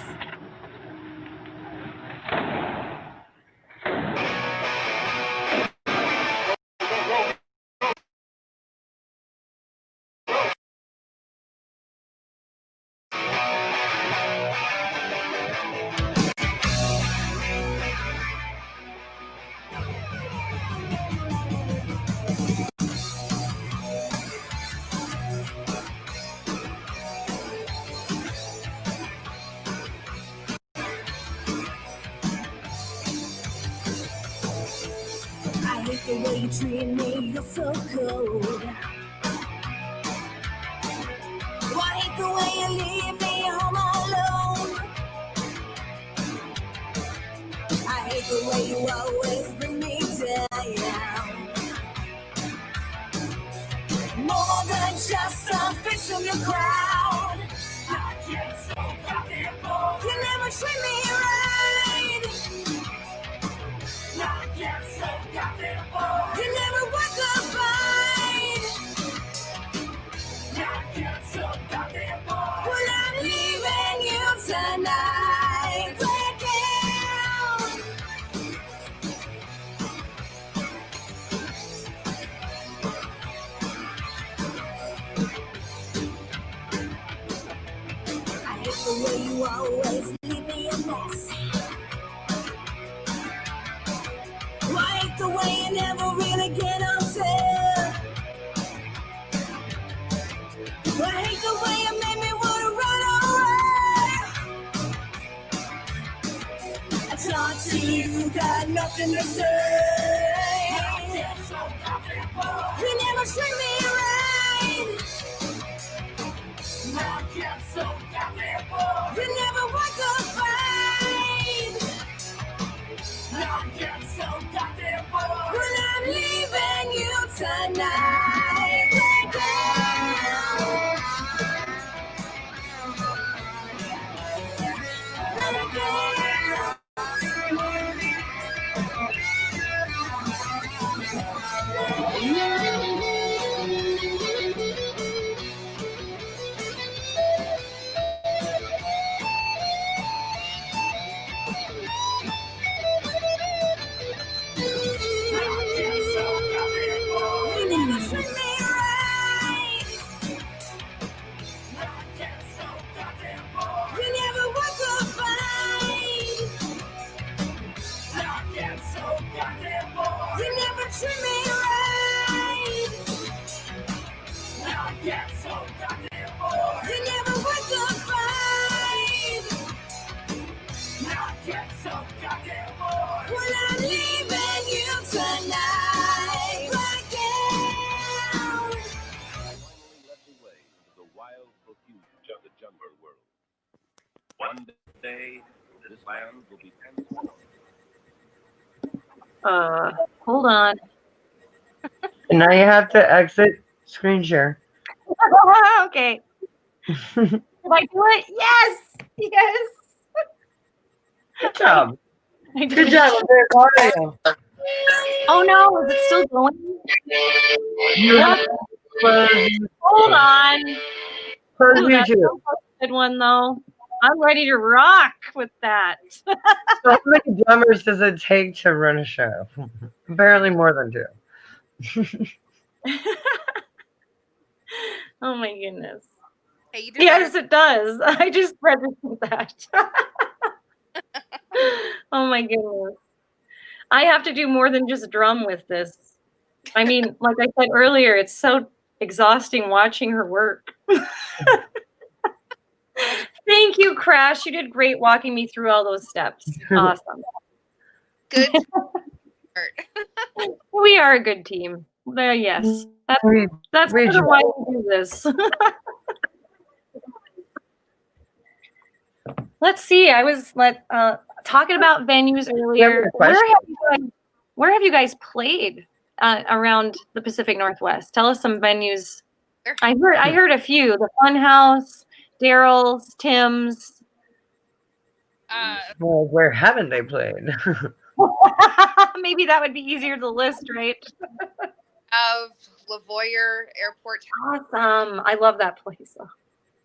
I hate the way you treat me, you're so cold. I hate the way you leave me home alone. I hate the way you always bring me down. More than just a fish in your crowd. I get so goddamn bored. You never treat me right. I get so goddamn bored. You never work a fight. I get so goddamn bored. Well, I'm leaving you tonight. Break down. I hate the way you always leave me a mess. I hate the way you never really get upset. I hate the way you made me want to run away. I talk to you, got nothing to say. You never tonight. Break treat me right. Not yet so goddamn bored. You never want to fight. Not yet so goddamn bored. When I'm leaving you tonight. Right down. Led the way into the wild profusion of the jungle world. One day, this land will be transformed. Hold on. And now you have to exit screen share. Okay. Did I do it? Yes. Yes. Good job. I did Good it. job. I'm very proud of you. Oh no, is it still going? You have What? to close, Hold on. close Ooh, that's YouTube. a good one though. I'm ready to rock with that. So how many drummers does it take to run a show? Apparently more than 2. Oh my goodness. Hey, you did Yes, better. it does. I just registered that. Oh my goodness. I have to do more than just drum with this. I mean, like I said earlier, it's so exhausting watching her work. Thank you, Crash. You did great walking me through all those steps. Awesome. Good start. We are a good team. Yes. That's We part of why we do this. Let's see. I was talking about venues earlier. Where have you guys played around the Pacific Northwest? Tell us some venues. I heard a few. The Fun House, Daryl's, Tim's. Well, where haven't they played? Maybe that would be easier to list, right? Of Lavoyer Airport, Awesome. I love that place.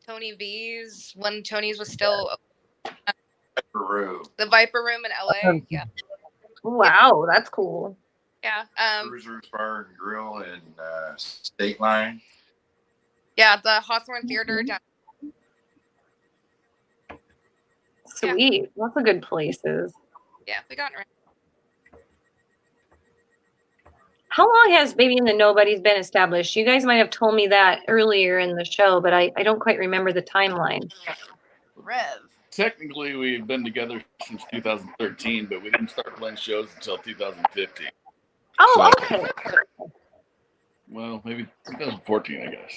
Tony V's, when Tony's was still Peru. the Viper Room in LA. Yeah. Wow, that's cool. Yeah. Cruisers Bar and Grill in State Line. Yeah, the Hawthorne Theater down. Sweet. Lots of good places. Yeah, we got around. How long has Baby and the Nobodies been established? You guys might have told me that earlier in the show, but I don't quite remember the timeline. Rev. Technically, we've been together since 2013, but we didn't start playing shows until 2015. Oh, So, okay. Well, maybe 2014, I guess.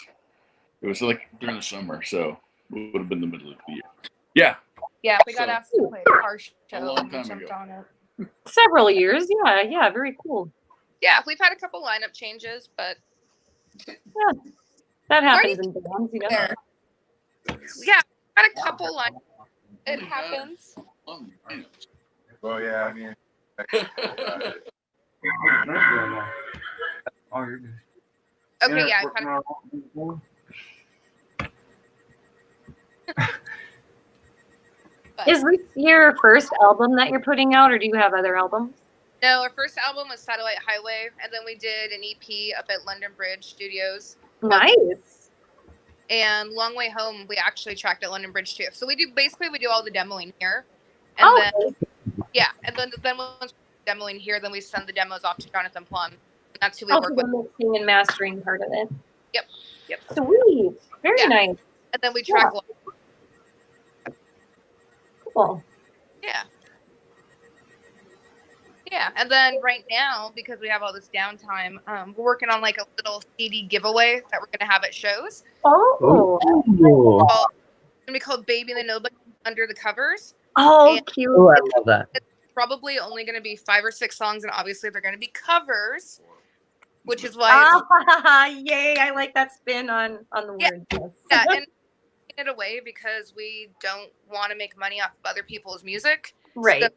It was like during the summer, so it would have been the middle of the year. Yeah. Yeah, we got So- asked to play our show A long and we time jumped ago. on it. Several years. Yeah, very cool. Yeah, we've had a couple lineup changes, but That happens in bands, you know. there. Yeah, had a couple lineup. It happens. Well, yeah, I mean. Oh, you're good. Okay, yeah, I've had a but- Is this your first album that you're putting out, or do you have other albums? No, our first album was Satellite Highway, and then we did an EP up at London Bridge Studios. Nice. And Long Way Home, we actually tracked at London Bridge too. So we do all the demoing here, and then and then once we're demoing here, then we send the demos off to Jonathan Plum. And that's who we work the with. mixing and mastering part of it. Yep. Sweet. Very nice. And then we track. Cool. Yeah. Yeah, and then right now, because we have all this downtime, we're working on like a little CD giveaway that we're gonna have at shows. Oh. It's gonna be called Baby and the Nobody Under the Covers. Oh, And cute. Oh, I love that. It's probably only gonna be 5 or 6 songs, and obviously they're gonna be covers. which is why Yay, I like that spin on the Yeah. word. Yes. yeah, and it away because we don't want to make money off of other people's music. Right. So,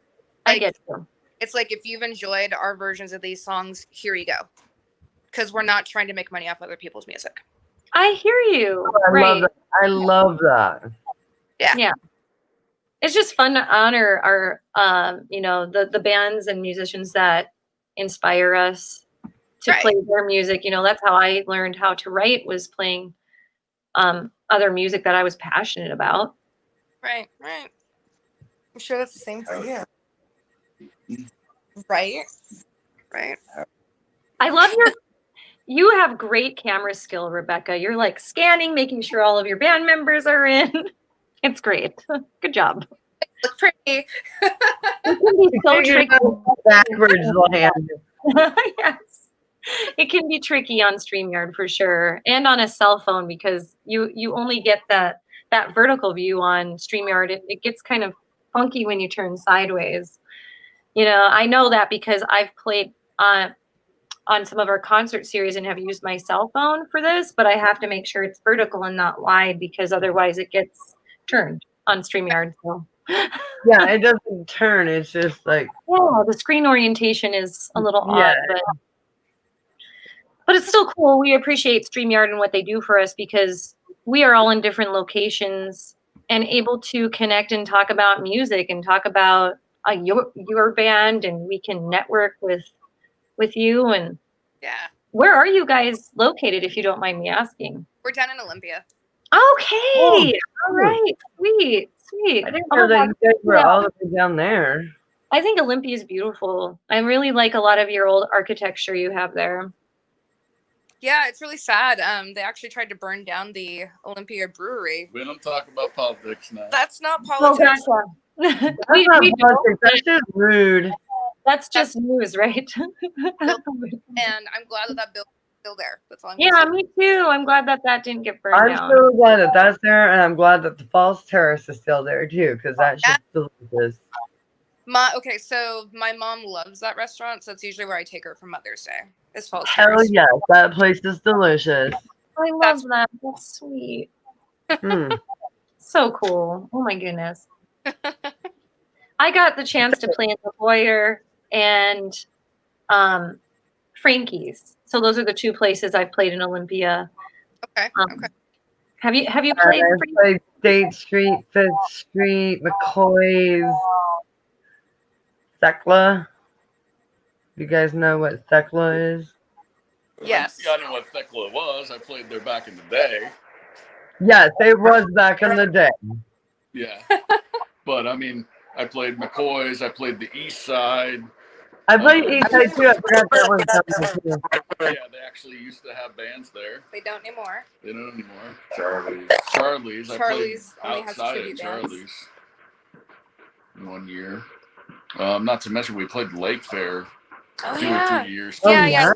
I like, get you. it's like if you've enjoyed our versions of these songs, here you go. Because we're not trying to make money off other people's music. I hear you. I right. love that. I love that. Yeah. It's just fun to honor our the bands and musicians that inspire us to Right. play their music. That's how I learned how to write, was playing other music that I was passionate about. Right. I'm sure that's the same for you. Right. I love you have great camera skill, Rebecca. You're like scanning, making sure all of your band members are in. It's great. Good job. Look pretty. It can be so tricky. Backwards land. Yes. It can be tricky on StreamYard for sure, and on a cell phone, because you only get that vertical view on StreamYard. It gets kind of funky when you turn sideways. I know that because I've played on some of our concert series and have used my cell phone for this, but I have to make sure it's vertical and not wide, because otherwise it gets turned on StreamYard. So. Yeah, it doesn't turn. It's just like, Yeah, the screen orientation is a little Yeah. odd, but it's still cool. We appreciate StreamYard and what they do for us, because we are all in different locations and able to connect and talk about music and talk about your band, and we can network with you. And Yeah. where are you guys located, if you don't mind me asking? We're down in Olympia. Okay. All right. Sweet. I didn't know that you guys were all the way down there. I think Olympia is beautiful. I really like a lot of your old architecture you have there. Yeah, it's really sad. They actually tried to burn down the Olympia Brewery. We don't talk about politics now. That's not Oh, politics. gotcha. That's not politics. That's just rude. That's just news, right? And I'm glad that building's still there. That's all I'm Yeah, gonna say. me too. I'm glad that didn't get burned I'm down. so glad that that's there, and I'm glad that the Falls Terrace is still there too, because that shit's delicious. Okay, so my mom loves that restaurant, so it's usually where I take her for Mother's Day. It's Falls Hell Terrace. yes, that place is delicious. I love that. That's sweet. So cool. Oh my goodness. I got the chance to play in the Foyer and Frankie's. So those are the two places I've played in Olympia. Okay. Have you played? I played State Street, Fifth Street, McCoy's, Thekla. You guys know what Thekla is? Yes. I know what Thekla was. I played there back in the day. Yes, it was back in the day. Yeah. But I mean, I played McCoy's. I played the East Side. I played East Side too. I forgot that one's coming too. Yeah, they actually used to have bands there. They don't anymore. They don't anymore. Charlie's Charlie's. I played only has outside tribute at bands. Charlie's in 1 year. Not to mention we played Lake Fair 2 or 3 years. Yeah.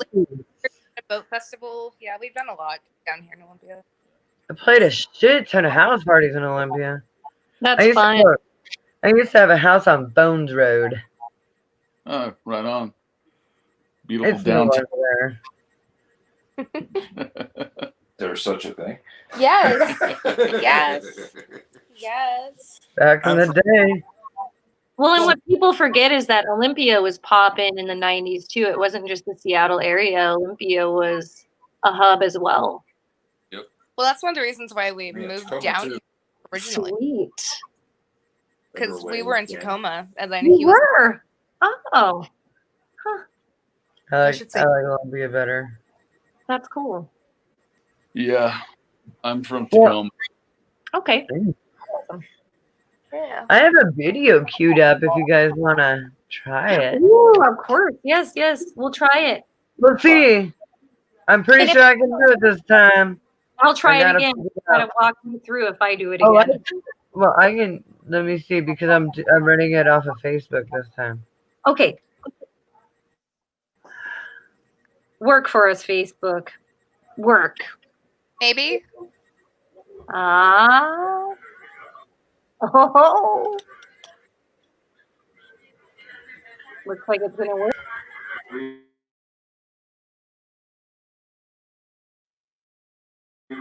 Boat festival. Yeah, we've done a lot down here in Olympia. I played a shit ton of house parties in Olympia. That's fun. I used to have a house on Bones Road. Oh, right on. Beautiful It's no downtown. longer there. There's such a thing. Yes. Yes. Back in the day. Well, and what people forget is that Olympia was popping in the 90s too. It wasn't just the Seattle area. Olympia was a hub as well. Yep. Well, that's one of the reasons why we moved down too. originally. Sweet. Because we were in Tacoma, and then We he was. were. Oh, I like should say- Olympia better. that's cool. Yeah, I'm from Tacoma. Okay. Yeah. I have a video queued up if you guys want to try it. Ooh, of course. Yes. We'll try it. Let's see. I'm pretty sure I can do it this time. I'll try I it gotta again. figure it Try out. to walk me through if I do it Oh, again. well, I can. Let me see because I'm running it off of Facebook this time. Okay. Work for us, Facebook. Work. Maybe. Ah. Oh. Looks like it's gonna work. Oh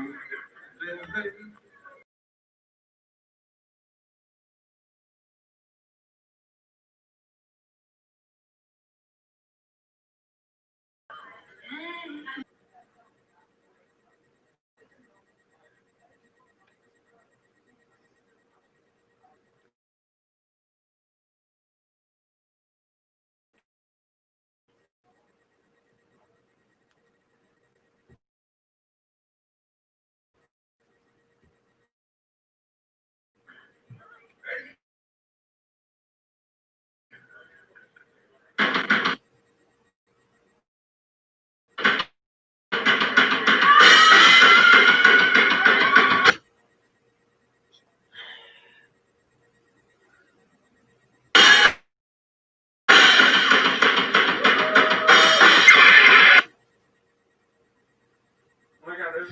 my God, there's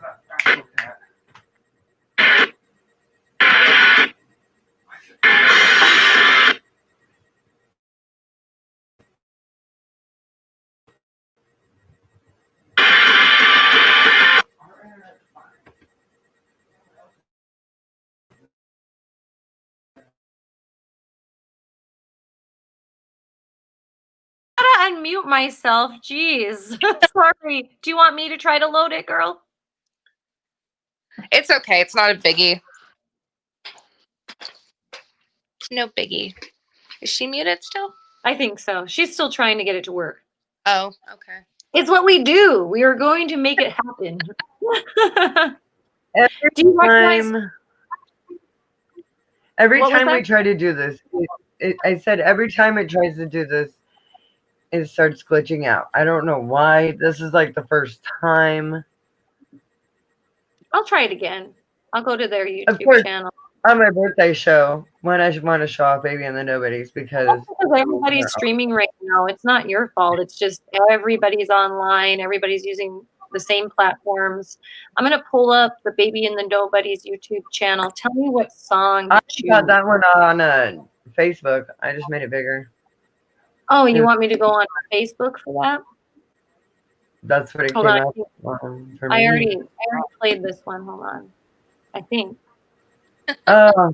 that actual cat. I gotta unmute myself. Jeez. Sorry. Do you want me to try to load it, girl? It's okay. It's not a biggie. No biggie. Is she muted still? I think so. She's still trying to get it to work. Oh, okay. It's what we do. We are going to make it happen. Every Do you recognize? time, every What was time we that? try to do this, I said every time it tries to do this, it starts glitching out. I don't know why. This is like the first time. I'll try it again. I'll go to their Of YouTube course, channel. on my birthday show, when I want to show off Baby and the Nobodies, because Because everybody's streaming right now. It's not your fault. It's just everybody's online. Everybody's using the same platforms. I'm gonna pull up the Baby and the Nobodies YouTube channel. Tell me what song I you got choose. that one on Facebook. I just made it bigger. Oh, you want me to go on Facebook for that? That's what it Hold came on. out for I me. already played this one. Hold on. I think. Oh,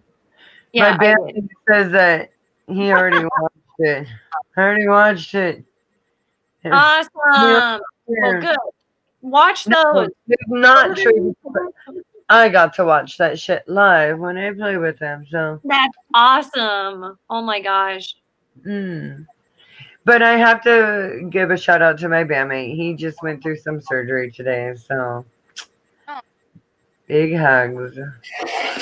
Yeah, my I band did. says that he already watched it. I already watched it. Awesome. Well, good. Watch those. No, it's not true. I got to watch that shit live when I play with him. So That's awesome. Oh my gosh. But I have to give a shout out to my bandmate. He just went through some surgery today, so big hugs.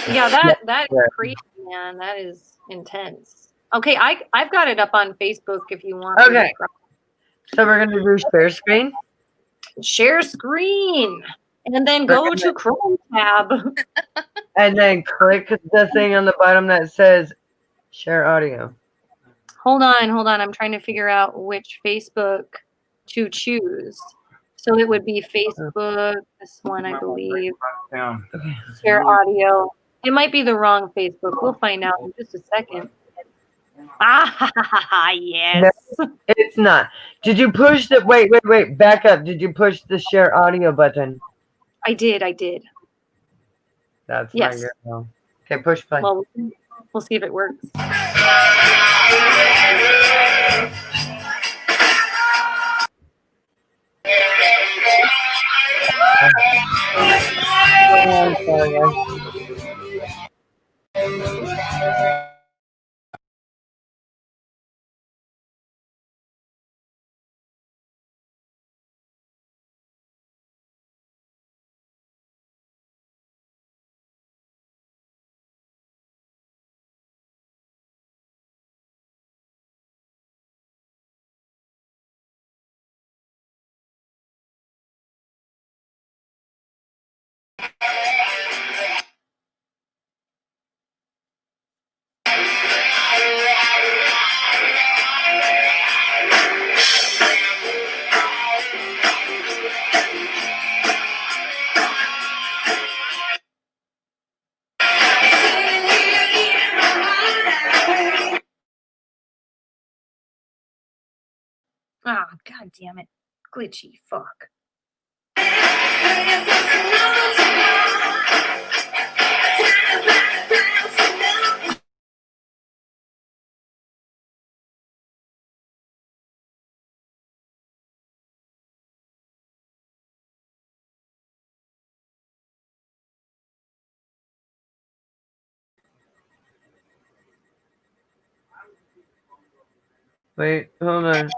Yeah, that is crazy, man. That is intense. Okay, I've got it up on Facebook if you want. Okay, so we're gonna do share screen. Share screen, and then go to Chrome tab. And then click the thing on the bottom that says share audio. Hold on. I'm trying to figure out which Facebook to choose. So it would be Facebook, this one, I believe. Share audio. It might be the wrong Facebook. We'll find out in just a second. Ah, yes. No, it's not. Did you push the wait, back up. Did you push the share audio button? I did. That's Yes. not good. Okay, push play. Well, we'll see if it works. Ah, god damn it. Glitchy fuck. Wait, hold on.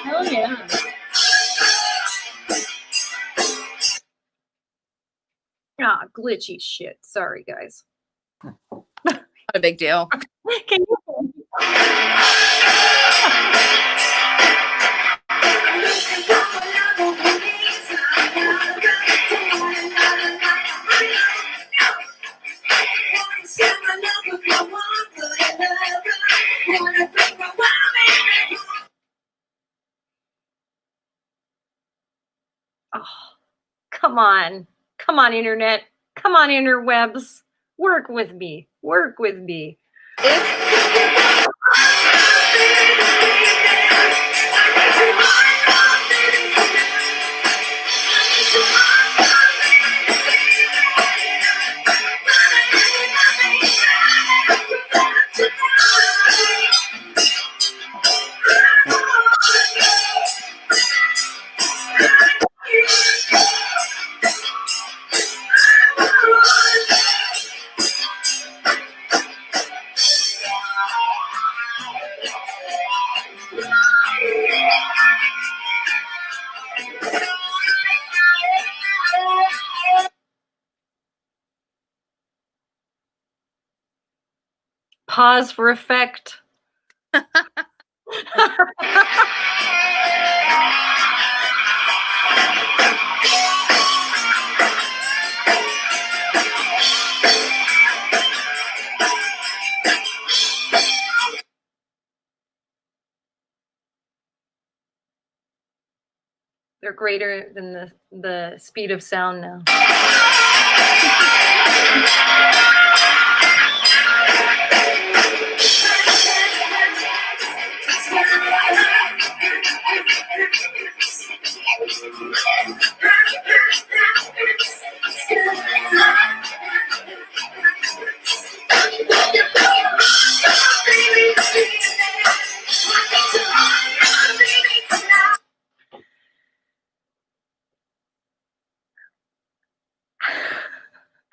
Hell yeah. Ah, glitchy shit. Sorry, guys. Not a big deal. Can you? Oh, come on. Come on, internet. Come on, interwebs. Work with me. Work with me. Pause for effect. They're greater than the speed of sound now.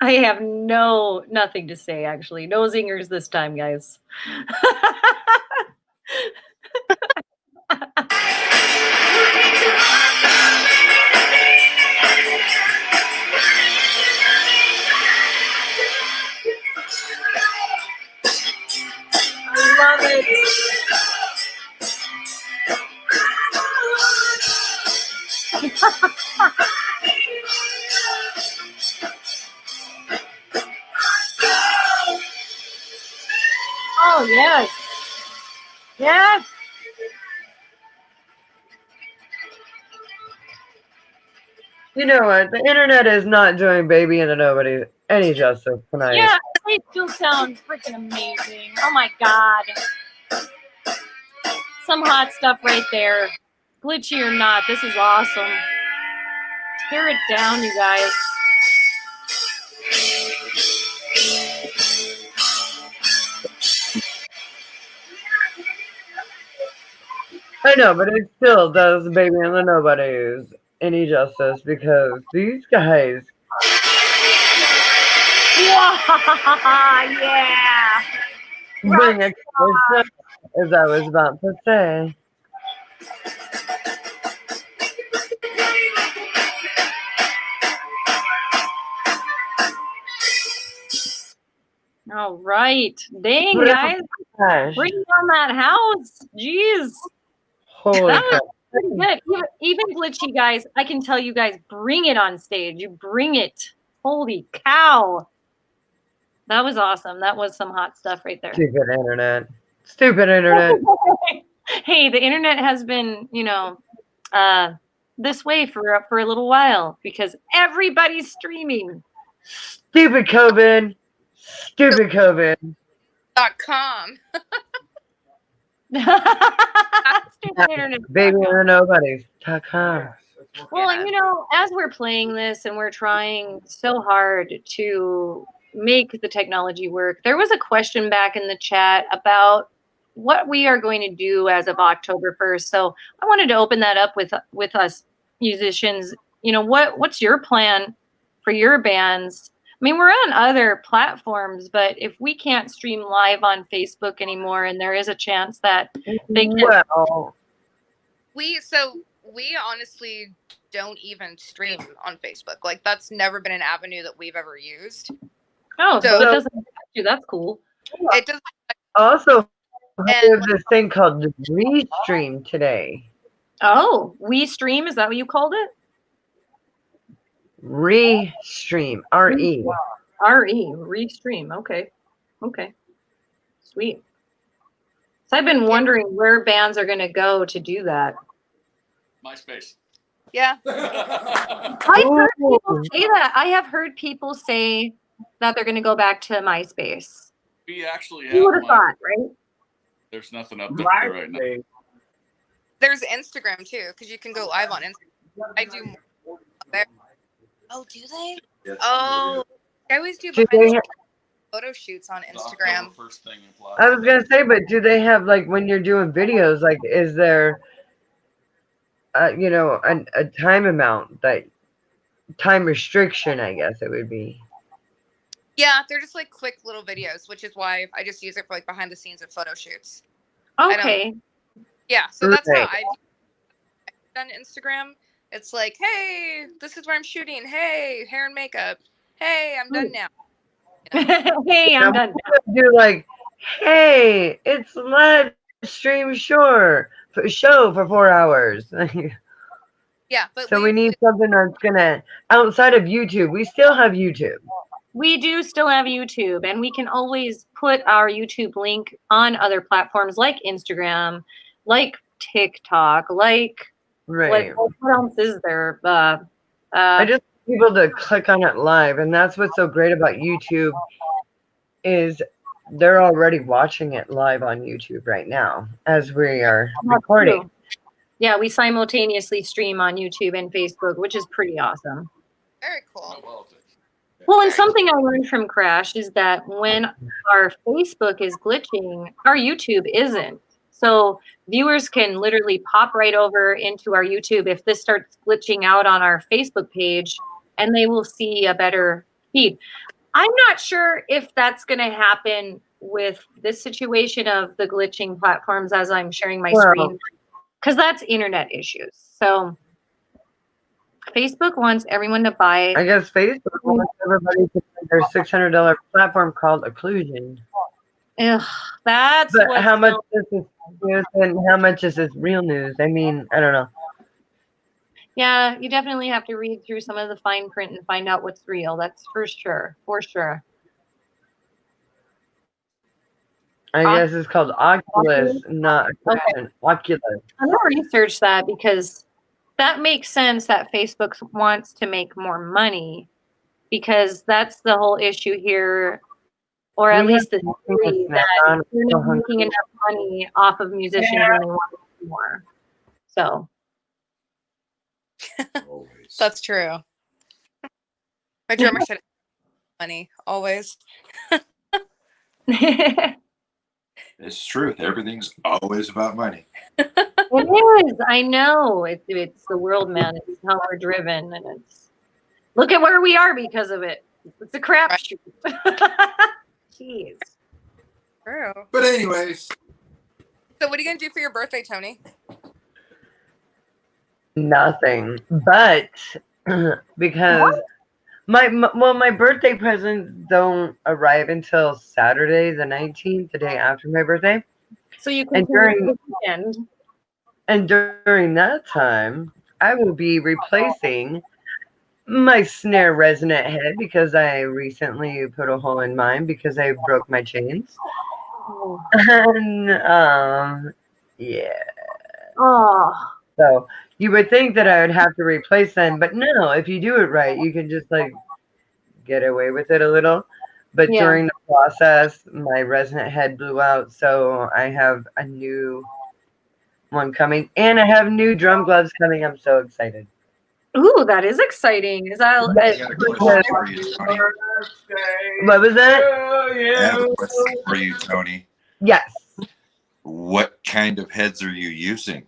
I have nothing to say, actually. No zingers this time, guys. I love Oh, yes. Yes. You know what? The internet is not doing Baby and the Nobody any justice tonight. Yeah, they still sound freaking amazing. Oh my god. Some hot stuff right there. Glitchy or not, this is awesome. Tear it down, you guys. I know, but it still does Baby and the Nobodies any justice because these guys. Yeah. Bring a as I was about to say. All right. Dang, guys. Gosh. Bring on that house. Jeez. Holy That crap. was pretty good. Even glitchy, guys, I can tell you guys, bring it on stage. You bring it. Holy cow. That was awesome. That was some hot stuff right there. Stupid internet. Stupid internet. Hey, the internet has been, this way for a little while because everybody's streaming. Stupid COVID. Stupid COVID. .com. Stupid internet. Baby and the Nobodies.com. Well, as we're playing this and we're trying so hard to make the technology work, there was a question back in the chat about what we are going to do as of October 1st. So I wanted to open that up with us musicians. You know, what's your plan for your bands? I mean, we're on other platforms, but if we can't stream live on Facebook anymore, and there is a chance that they can. Well, We honestly don't even stream on Facebook. Like, that's never been an avenue that we've ever used. Oh, so So- it doesn't affect you. That's cool. It doesn't. also, And there's this thing called the Restream today. Oh, we stream? Is that what you called it? Restream, R-E. Restream. Okay. Sweet. So I've been wondering where bands are going to go to do that. MySpace. Yeah. I've heard people say that. I have heard people say that they're going to go back to MySpace. We actually You would have have one. thought, right? There's nothing up there right now. There's Instagram too, because you can go live on Instagram. I do more there. Oh, do they? Yes. Oh, I always do Do behind they the photo shoots on Instagram. First thing I was gonna say, but do they have, like, when you're doing videos, like, is there, you know, a time amount, that time restriction? I guess it would be. Yeah, they're just like quick little videos, which is why I just use it for like behind the scenes of photo shoots. Okay. Yeah, so that's how Right. I've done Instagram. It's like, hey, this is where I'm shooting. Hey, hair and makeup. Hey, I'm done now. Hey, I'm done. Do like, hey, it's live stream show for 4 hours. Yeah, but So we need something that's gonna, outside of YouTube. We still have YouTube. We do still have YouTube, and we can always put our YouTube link on other platforms like Instagram, like TikTok, like Right. what else is there? I just want people to click on it live, and that's what's so great about YouTube is they're already watching it live on YouTube right now as we are recording. Yeah, we simultaneously stream on YouTube and Facebook, which is pretty awesome. Very cool. Well, and something I learned from Crash is that when our Facebook is glitching, our YouTube isn't. So viewers can literally pop right over into our YouTube if this starts glitching out on our Facebook page, and they will see a better feed. I'm not sure if that's going to happen with this situation of the glitching platforms as I'm sharing my screen, because that's internet issues. So Facebook wants everyone to buy. I guess Facebook wants everybody to buy their $600 platform called Occlusion. Ugh, that's But what's how much going- this is news and how much is this real news? I mean, I don't know. Yeah, you definitely have to read through some of the fine print and find out what's real. That's for sure. For sure. I guess it's called Oculus, not Occlusion. Oculus. I'm gonna research that because that makes sense that Facebook wants to make more money, because that's the whole issue here, or at least the theory that they're not making enough money off of musicians and they want to do more. So That's true. My drummer said money always. It's truth. Everything's always about money. It is. I know. It's the world, man. It's how we're driven, and it's look at where we are because of it. It's a crapshoot. Jeez. True. But anyways. So what are you gonna do for your birthday, Tony? Nothing. But because my birthday presents don't arrive until Saturday the 19th, the day after my birthday. So you can And during the weekend. And during that time, I will be replacing my snare resonant head because I recently put a hole in mine because I broke my chains. Oh. And yeah. Oh. So you would think that I would have to replace them, but no, if you do it right, you can just like get away with it a little. But Yeah. during the process, my resonant head blew out, so I have a new one coming, and I have new drum gloves coming. I'm so excited. Ooh, that is exciting. Is that I got a question for you, Tony. What was that? I have a question for you, Tony. Yes. What kind of heads are you using?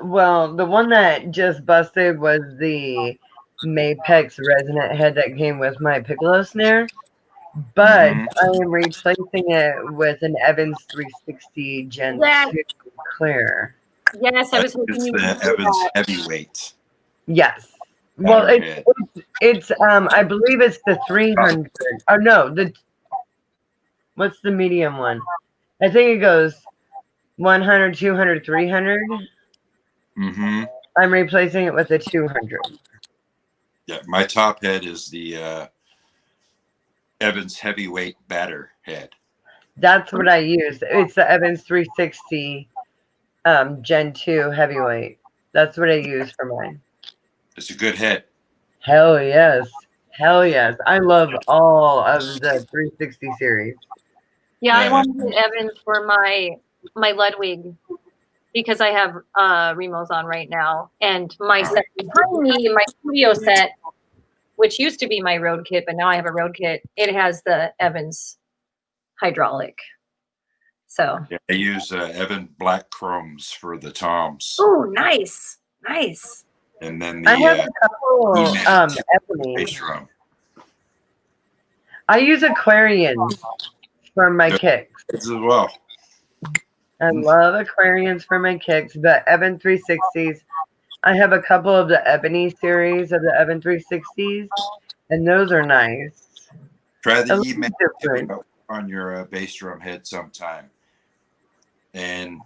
Well, the one that just busted was the Mapex resonant head that came with my piccolo snare, but Mhm. I am replacing it with an Evans 360 Gen Yes. 2 clear. Yes, I was hoping It's you the would do Evans that. heavyweight Yes. Well, batter head. it's I believe it's the 300. Oh no, what's the medium one? I think it goes 100, 200, 300. Mm-hmm. I'm replacing it with a 200. Yeah, my top head is the Evans heavyweight batter head. That's what I use. It's the Evans 360 Gen 2 heavyweight. That's what I use for mine. It's a good head. Hell yes. Hell yes. I love all of the 360 series. Yeah, I Yeah. want to get Evans for my Ludwig because I have Remos on right now, and my set behind me, my studio set, which used to be my road kit, but now I have a road kit. It has the Evans hydraulic. So. Yeah, I use Evan Black Chromes for the toms, Oh, nice, nice. and then I have the a couple ebony. bass drum. I use Aquarians for my kicks. As well. I love Aquarians for my kicks, but Evan 360s. I have a couple of the Ebony series of the Evan 360s, and those are nice. Try A the little E-Man different. on your bass drum head sometime, and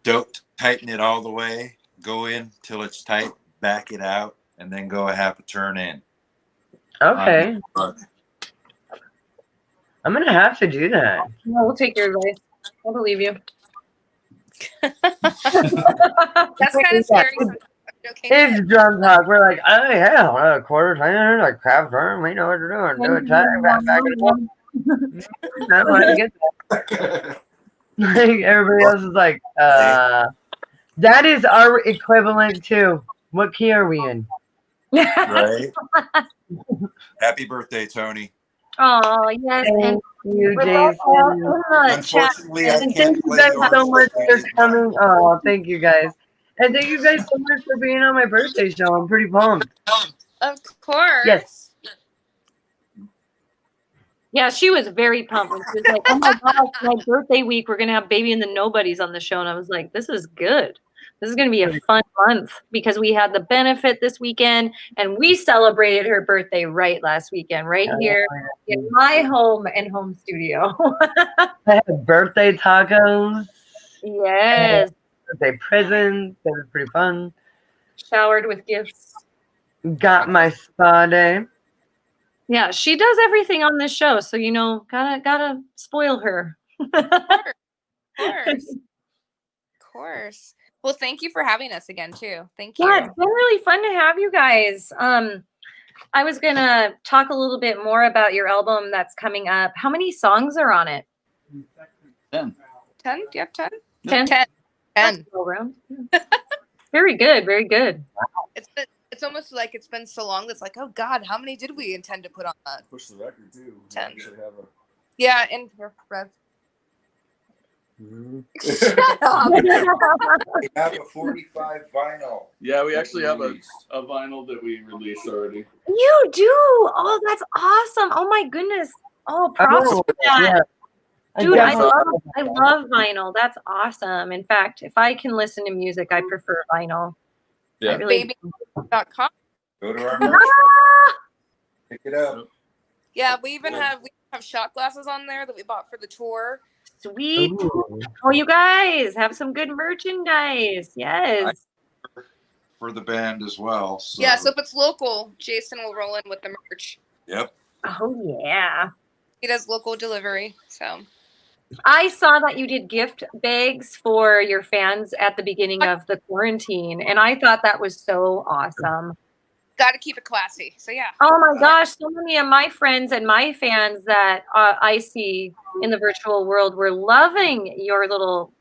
don't tighten it all the way. Go in till it's tight, back it out, and then go a half a turn in. Okay. I'm going to have to do that. No, we'll take your advice. I believe you. That's kind of scary. I'm joking. It's drum talk. We're like, oh yeah, a quarter time, like craft firm. We know what we're doing. Do it tight, back it up. I don't know how to get that. Like everybody else is like, that is our equivalent to what key are we in? Right? Happy birthday, Tony. Oh, yes. And Thank you, we're Jason. all in the chat. Unfortunately, I And thank can't you play guys yours. so much but for you did mine. coming. Oh, thank you guys. And thank you guys so much for being on my birthday show. I'm pretty pumped. Of course. Yes. Yeah, she was very pumped. When she was like, oh my gosh, my birthday week, we're going to have Baby and the Nobodies on the show. And I was like, this is good. This is going to be a fun month because we had the benefit this weekend and we celebrated her birthday right last weekend, right here in my home and home studio. I had birthday tacos. Yes. Birthday presents. That was pretty fun. Showered with gifts. Got my spa day. Yeah, she does everything on this show, so you know, gotta spoil her. Of course. Well, thank you for having us again too. Thank you. Yeah, it's been really fun to have you guys. I was gonna talk a little bit more about your album that's coming up. How many songs are on it? 10. 10? Do you have 10? 10. 10. That's all around. Very good, very good. It's almost like it's been so long that's like, oh God, how many did we intend to put on that? Push the record too. 10. We should have a... Yeah, and here, Rev. We have a 45 vinyl. Yeah, we actually have a vinyl that we released already. You do? Oh, that's awesome. Oh my goodness. Oh, props for that. Yeah. Dude, I love vinyl. That's awesome. In fact, if I can listen to music, I prefer vinyl. Yeah. Really Baby.com. Go to our merch. Pick it up. Yeah, we even have shot glasses on there that we bought for the tour. Sweet. Ooh. Oh, you guys have some good merchandise. Yes. For the band as well. So. Yeah, so if it's local, Jason will roll in with the merch. Yep. Oh, yeah. He does local delivery, so. I saw that you did gift bags for your fans at the beginning of the quarantine, and I thought that was so awesome. Got to keep it classy. So yeah. Oh my gosh, so many of my friends and my fans that I see in the virtual world were loving your little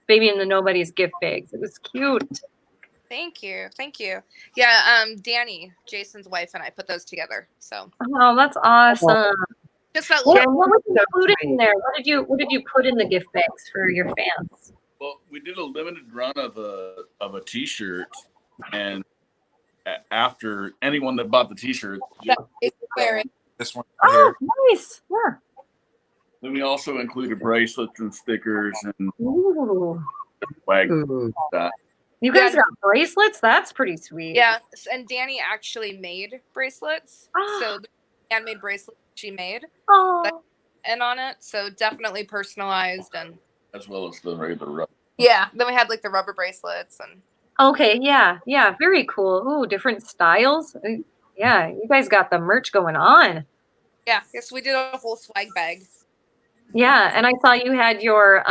Baby and the Nobodies gift bags. It was cute. Thank you. Yeah, Danny, Jason's wife, and I put those together. So. Oh, that's awesome. Just that What, little. what was So included in sweet. there? What did you put in the gift bags for your fans? Well, we did a limited run of a T-shirt, and after anyone that bought the T-shirt, That is wearing. This one right here. Oh, nice. Yeah. then we also included bracelets and stickers and Ooh. swag. Ooh. That. You guys Yeah. got bracelets? That's pretty sweet. Yeah, and Danny actually made bracelets. Ah. So the handmade bracelets she made Oh. and on it. So definitely personalized and As well as the regular rubber. yeah. Then we had like the rubber bracelets and Okay, yeah, yeah, very cool. Ooh, different styles. Yeah, you guys got the merch going on. yeah. Yes, we did a whole swag bag. Yeah, and I saw you had your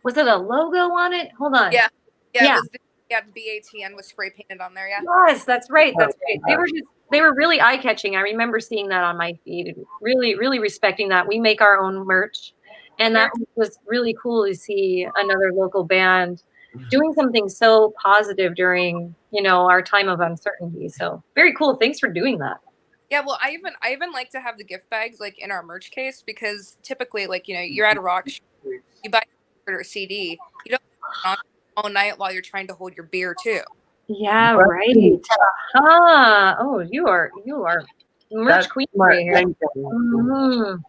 was it a logo on it? Hold on. Yeah. Yeah. Yeah. It was the BATN was spray painted on there. Yeah. Yes, that's right. That's right. They were really eye-catching. I remember seeing that on my feed. Really, really respecting that. We make our own merch. And that was really cool to see another local band doing something so positive during, our time of uncertainty. So very cool. Thanks for doing that. Yeah, well, I even like to have the gift bags like in our merch case because typically, like you're at a rock show, you buy a t-shirt or a CD, you don't put it on all night while you're trying to hold your beer too. Yeah, right. Ah, oh, you are merch That's queen smart right here. thinking. Mhm.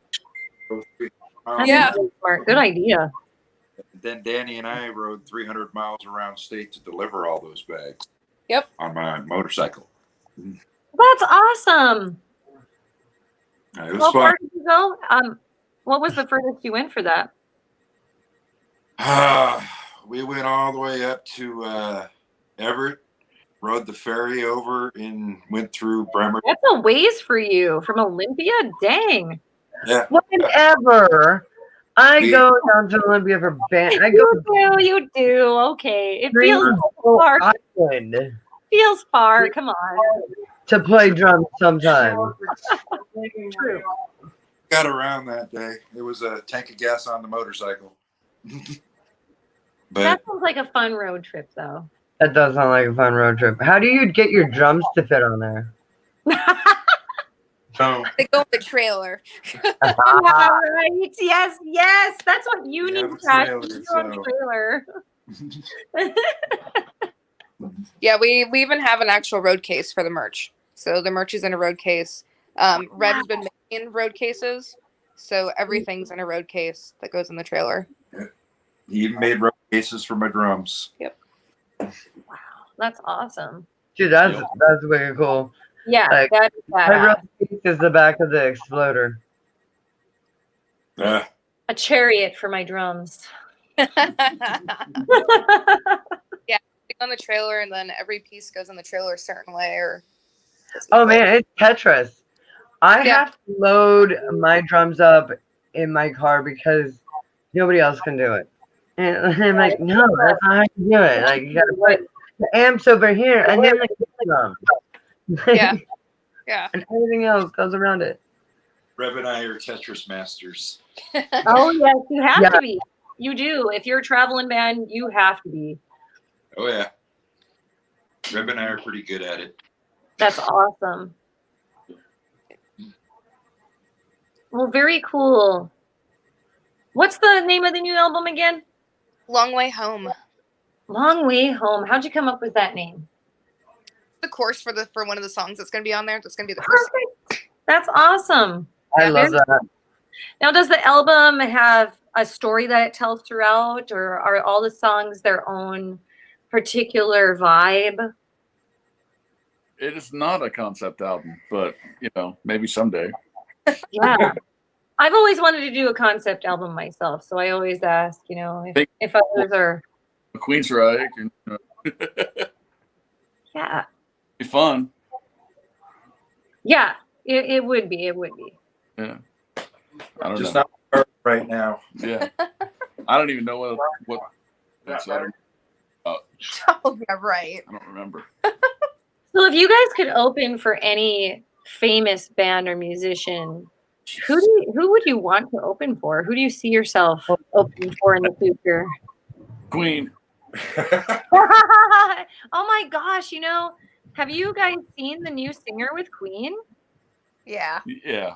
That's Yeah. really smart. Good idea. Then Danny and I rode 300 miles around state to deliver all those bags. Yep. On my motorcycle. That's awesome. It was How fun. far did you go? What was the furthest you went for that? We went all the way up to Everett, rode the ferry over, and went through Bremer. That's a ways for you from Olympia. Dang. Yeah. Whenever I go down to Olympia for band, I go You do. Okay. It Green feels Hill far. Island Feels far. Come on. to play drums sometime. True. Got around that day. It was a tank of gas on the motorcycle. But That sounds like a fun road trip, though. That does sound like a fun road trip. How do you get your drums to fit on there? so They go in the trailer. Right. Yes, yes. That's what you We need have a to practice. trailer, Your own trailer. Yeah, we even have an actual road case for the merch. So the merch is in a road case. Red has been making road cases, so everything's in a road case that goes in the trailer. he even made road cases for my drums. That's awesome. Dude, that's wicked cool. Yeah, Like, that is My badass. real piece is the back of the exploder. Yeah. A chariot for my drums. On the trailer, and then every piece goes in the trailer a certain way. Or Oh man, it's Tetris. I Yeah. have to load my drums up in my car because nobody else can do it. And I'm like, no, that's not how you do it. Like, you gotta put the amps over here and then the drum. Yeah. Yeah. And everything else goes around it. Reb and I are Tetris masters. Oh, yes, you have Yeah. to be. You do. If you're a traveling band, you have to be. Oh yeah. Reb and I are pretty good at it. That's awesome. Well, very cool. What's the name of the new album again? Long Way Home. Long Way Home. How'd you come up with that name? The course for one of the songs that's going to be on there. That's going to be the first. Perfect. That's awesome. I Yeah, love that. Now, does the album have a story that it tells throughout, or are all the songs their own particular vibe? It is not a concept album, but maybe someday. Yeah. I've always wanted to do a concept album myself, so I always ask, if others are. Queensryche and Yeah. be fun. Yeah, it would be. It would be. Yeah. I don't Just know. not right now. Yeah. I don't even know what it's, I Oh, yeah, right. don't remember. So if you guys could open for any famous band or musician, who would you want to open for? Who do you see yourself opening for in the future? Queen. Oh my gosh, have you guys seen the new singer with Queen? Yeah. Yeah.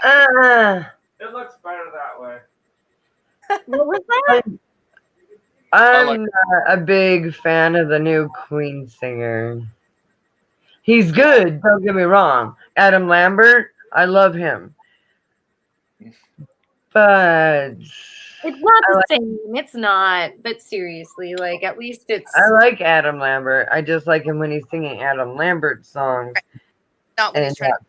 Uh, It looks better that way. What was that? I'm not a big fan of the new Queen singer. He's good, don't get me wrong. Adam Lambert, I love him. But It's not the same. It's not. But seriously, like at least it's. I like Adam Lambert. I just like him when he's singing Adam Lambert songs Not when and he's trying. not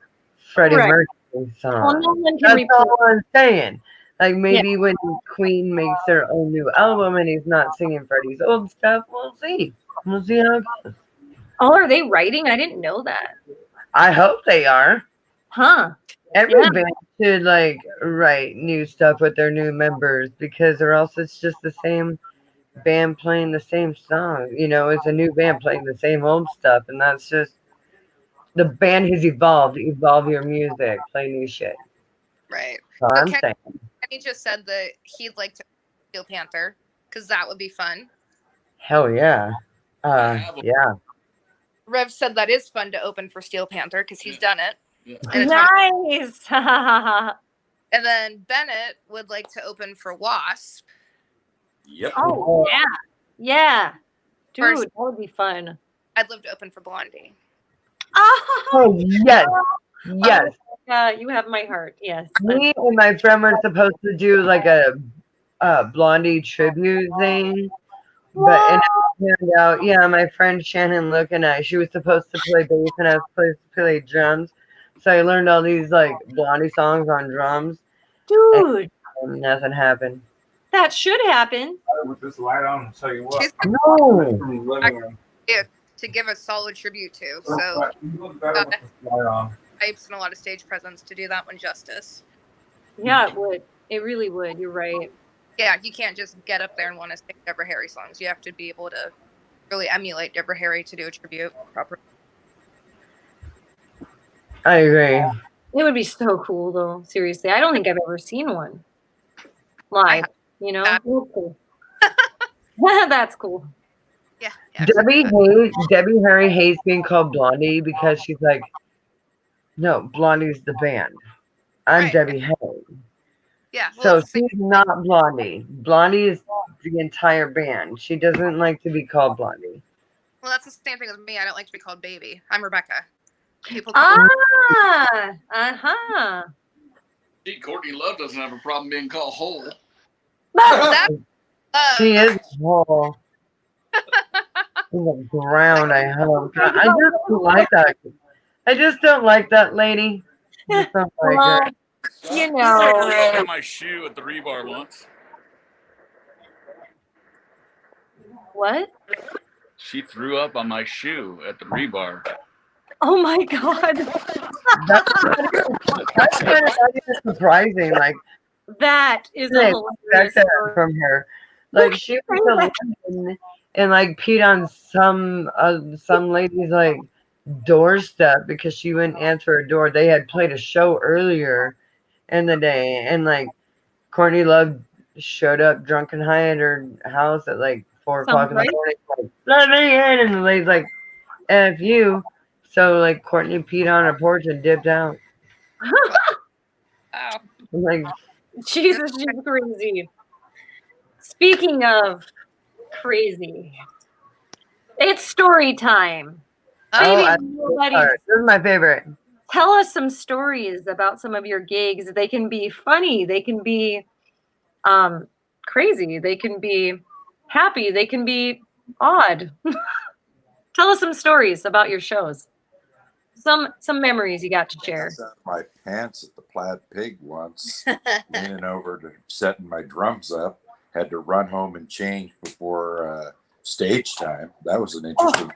Freddie Right. Mercury Well, songs. no one can That's replace. all I'm saying. Like maybe when Queen makes their own new album and he's not singing Freddie's old stuff, we'll see. We'll see how it goes. Oh, are they writing? I didn't know that. I hope they are. Huh. Every Yeah. band should like write new stuff with their new members because or else it's just the same band playing the same song. You know, it's a new band playing the same old stuff, and that's just the band has evolved. Evolve your music, play new shit. Right. That's all I'm Ken- saying. Kenny just said that he'd like to Steel Panther because that would be fun. Hell yeah. Yeah. Rev said that is fun to open for Steel Panther because he's done it. Yeah. And it's fun. Nice. And then Bennett would like to open for Wasp. Yep. Oh yeah. Yeah. Dude, First- that would be fun. I'd love to open for Blondie. Oh yes. Yes. You have my heart. Yes. Me and my friend were supposed to do like a Blondie tribute thing. But and it turned out, yeah, my friend Shannon Look and I, she was supposed to play bass and I was supposed to play drums. So I learned all these like Blondie songs on drums. Dude, And nothing happened. that should happen. With this light on, I'll tell you what. She's No. From the living room. to give a solid tribute to. So But you look better with this light on. pipes and a lot of stage presence to do that one justice. Yeah, it would. It really would. You're right. Yeah, you can't just get up there and want to sing Deborah Harry songs. You have to be able to really emulate Deborah Harry to do a tribute properly. I agree. It would be so cool, though. Seriously, I don't think I've ever seen one live. You know, Yeah. That's cool. That's cool. Yeah. yeah. Debbie Harry hates being called Blondie because she's like, no, Blondie's the band. I'm Right. Debbie Harry. Yeah. So Well, it's the same. she's not Blondie. Blondie is the entire band. She doesn't like to be called Blondie. Well, that's the same thing as me. I don't like to be called baby. I'm Rebecca. People call me Uh-huh. See, Courtney Love doesn't have a problem being called whole. that. She is whole. In the ground, I hope. I just don't like that. I just don't like that lady. Just don't like Well, her. you I threw know, up on my shoe at the rebar once. what? She threw up on my shoe at the rebar. Oh my God. That's kind of surprising. Like, That is a I hilarious expect that story. from her. Like, she was to London and like peed on some lady's like doorstep because she wouldn't answer her door. They had played a show earlier in the day, and like Courtney Love showed up drunk and high at her house at like 4 o'clock in the Sounds morning. Like, let me in, and the lady's like, "F you." So like Courtney peed on her porch and dipped out. Wow. I'm like, Jesus, she's crazy. Speaking of crazy, it's story time. oh, Baby, I, nobody this is my favorite. tell us some stories about some of your gigs. They can be funny, they can be crazy, they can be happy, they can be odd. Tell us some stories about your shows. Some memories you got to share. I sat in my pants at the Plaid Pig once, leaning over to setting my drums up. Had to run home and change before stage time. That was an interesting.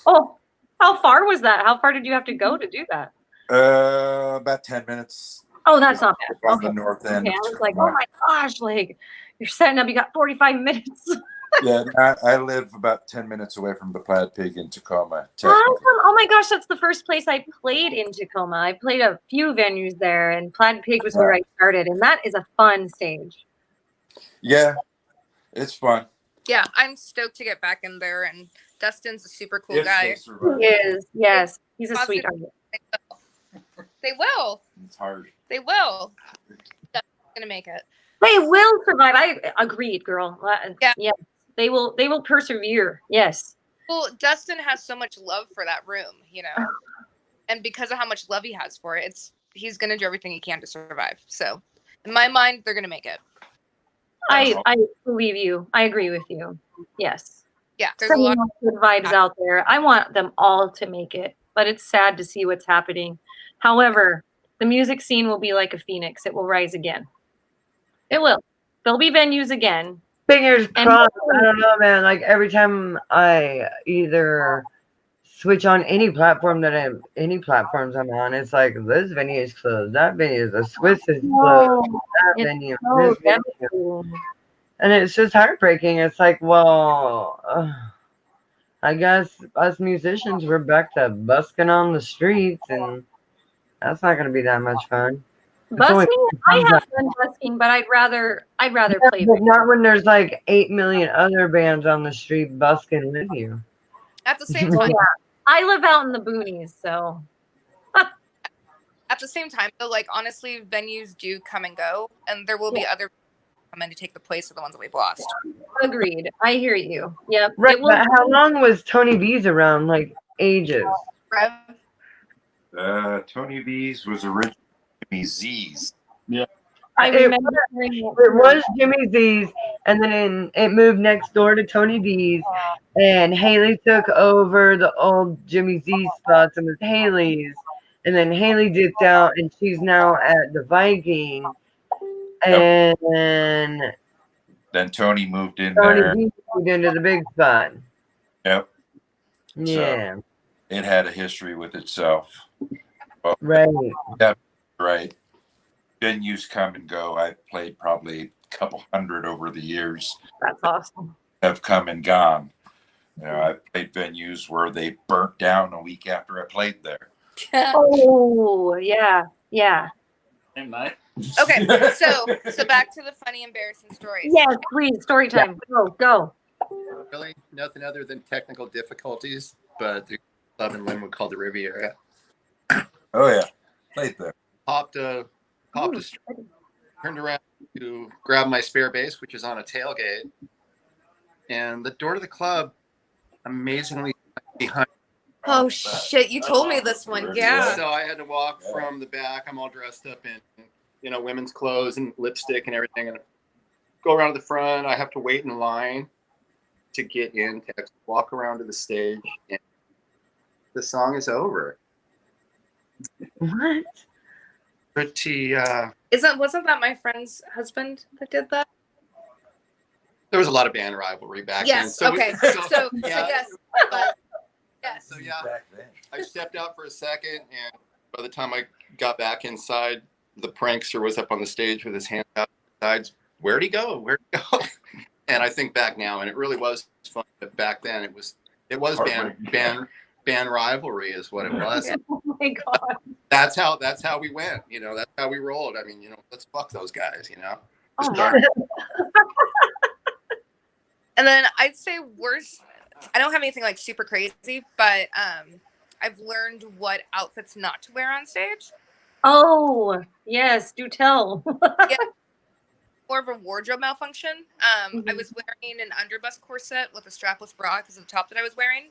Oh, how far was that? How far did you have to go to do that? About 10 minutes. Oh, that's not bad. On Okay. the north end. Okay, I of was like, Tacoma. oh my gosh, like you're setting up, you got 45 minutes. Yeah, I live about 10 minutes away from the Plaid Pig in Tacoma. Awesome. Oh my gosh, that's the first place I played in Tacoma. I played a few venues there, and Plaid Pig was where I started, and that is a fun stage. Yeah, it's fun. Yeah, I'm stoked to get back in there, and Dustin's a super cool guy. He is, yes. He's a Positive. sweetheart. They will. It's hard. They will. That's gonna make it. They will survive. I agreed, girl. Yeah. Yeah. They will persevere. Yes. Well, Dustin has so much love for that room, you know, and because of how much love he has for it, he's gonna do everything he can to survive. So, in my mind, they're gonna make it. I believe you. I agree with you. Yes. Yeah, there's a Sending lot. good vibes out there. I want them all to make it, but it's sad to see what's happening. However, the music scene will be like a phoenix. It will rise again. It will. There'll be venues again. Fingers And crossed. I don't know, man. Like every time I either switch on any platforms I'm on, it's like this venue is closed, that venue is the Swiss is closed, that it's venue, so this venue. devastating. And it's just heartbreaking. It's like, well, I guess us musicians we're back to busking on the streets, and that's not going to be that much fun. It's only- Busking, I have fun busking, but I'd rather play. but not when there's like 8 million other bands on the street busking with you. At the same Well, time, yeah, I live out in the boonies, so at the same time, though, like honestly, venues do come and go, and there will be other come in to take the place of the ones that we've lost. agreed. I hear you. Yep. Right, It will- but how long was Tony V's around? Like ages. Rev? Tony V's was originally Jimmy Z's. I It remember hearing It was Jimmy Z's, and then it moved next door to Tony V's, and Haley took over the old Jimmy Z spots and was Haley's, and then Haley dipped out, and she's now at the Viking, and Then Tony moved in Tony there. V moved into the big spot. Yep. Yeah, It had a history with itself. Well, right. right. Venues come and go. I've played probably a couple hundred over the years. That's awesome. Have come and gone. You know, I've played venues where they burnt down a week after I played there. Oh, yeah. Yeah. Same night. Okay, so back to the funny, embarrassing stories. Yes, please. Story time. Go. Really, nothing other than technical difficulties, but the club in Linwood called the Riviera Oh yeah, played there. popped a turned around to grab my spare bass, which is on a tailgate, and the door to the club amazingly behind. Oh shit! You told me this one. Yeah. So I had to walk from the back. I'm all dressed up in, women's clothes and lipstick and everything, and go around to the front. I have to wait in line to get in, to actually walk around to the stage, and the song is over. What? Pretty. Wasn't that my friend's husband that did that? There was a lot of band rivalry back then. Yes. Okay. So yeah. yes. Yes. So yeah, I stepped out for a second, and by the time I got back inside, the prankster was up on the stage with his hand out sides. Where'd he go? Where'd he go? And I think back now, and it really was fun. But back then, it was band rivalry is what it was. Oh my God. That's how we went. That's how we rolled. I mean, let's fuck those guys. Oh my. And then I'd say worse. I don't have anything like super crazy, but I've learned what outfits not to wear on stage. Oh, yes. Do tell. Yeah. More of a wardrobe malfunction. I was wearing an underbust corset with a strapless bra because of the top that I was wearing.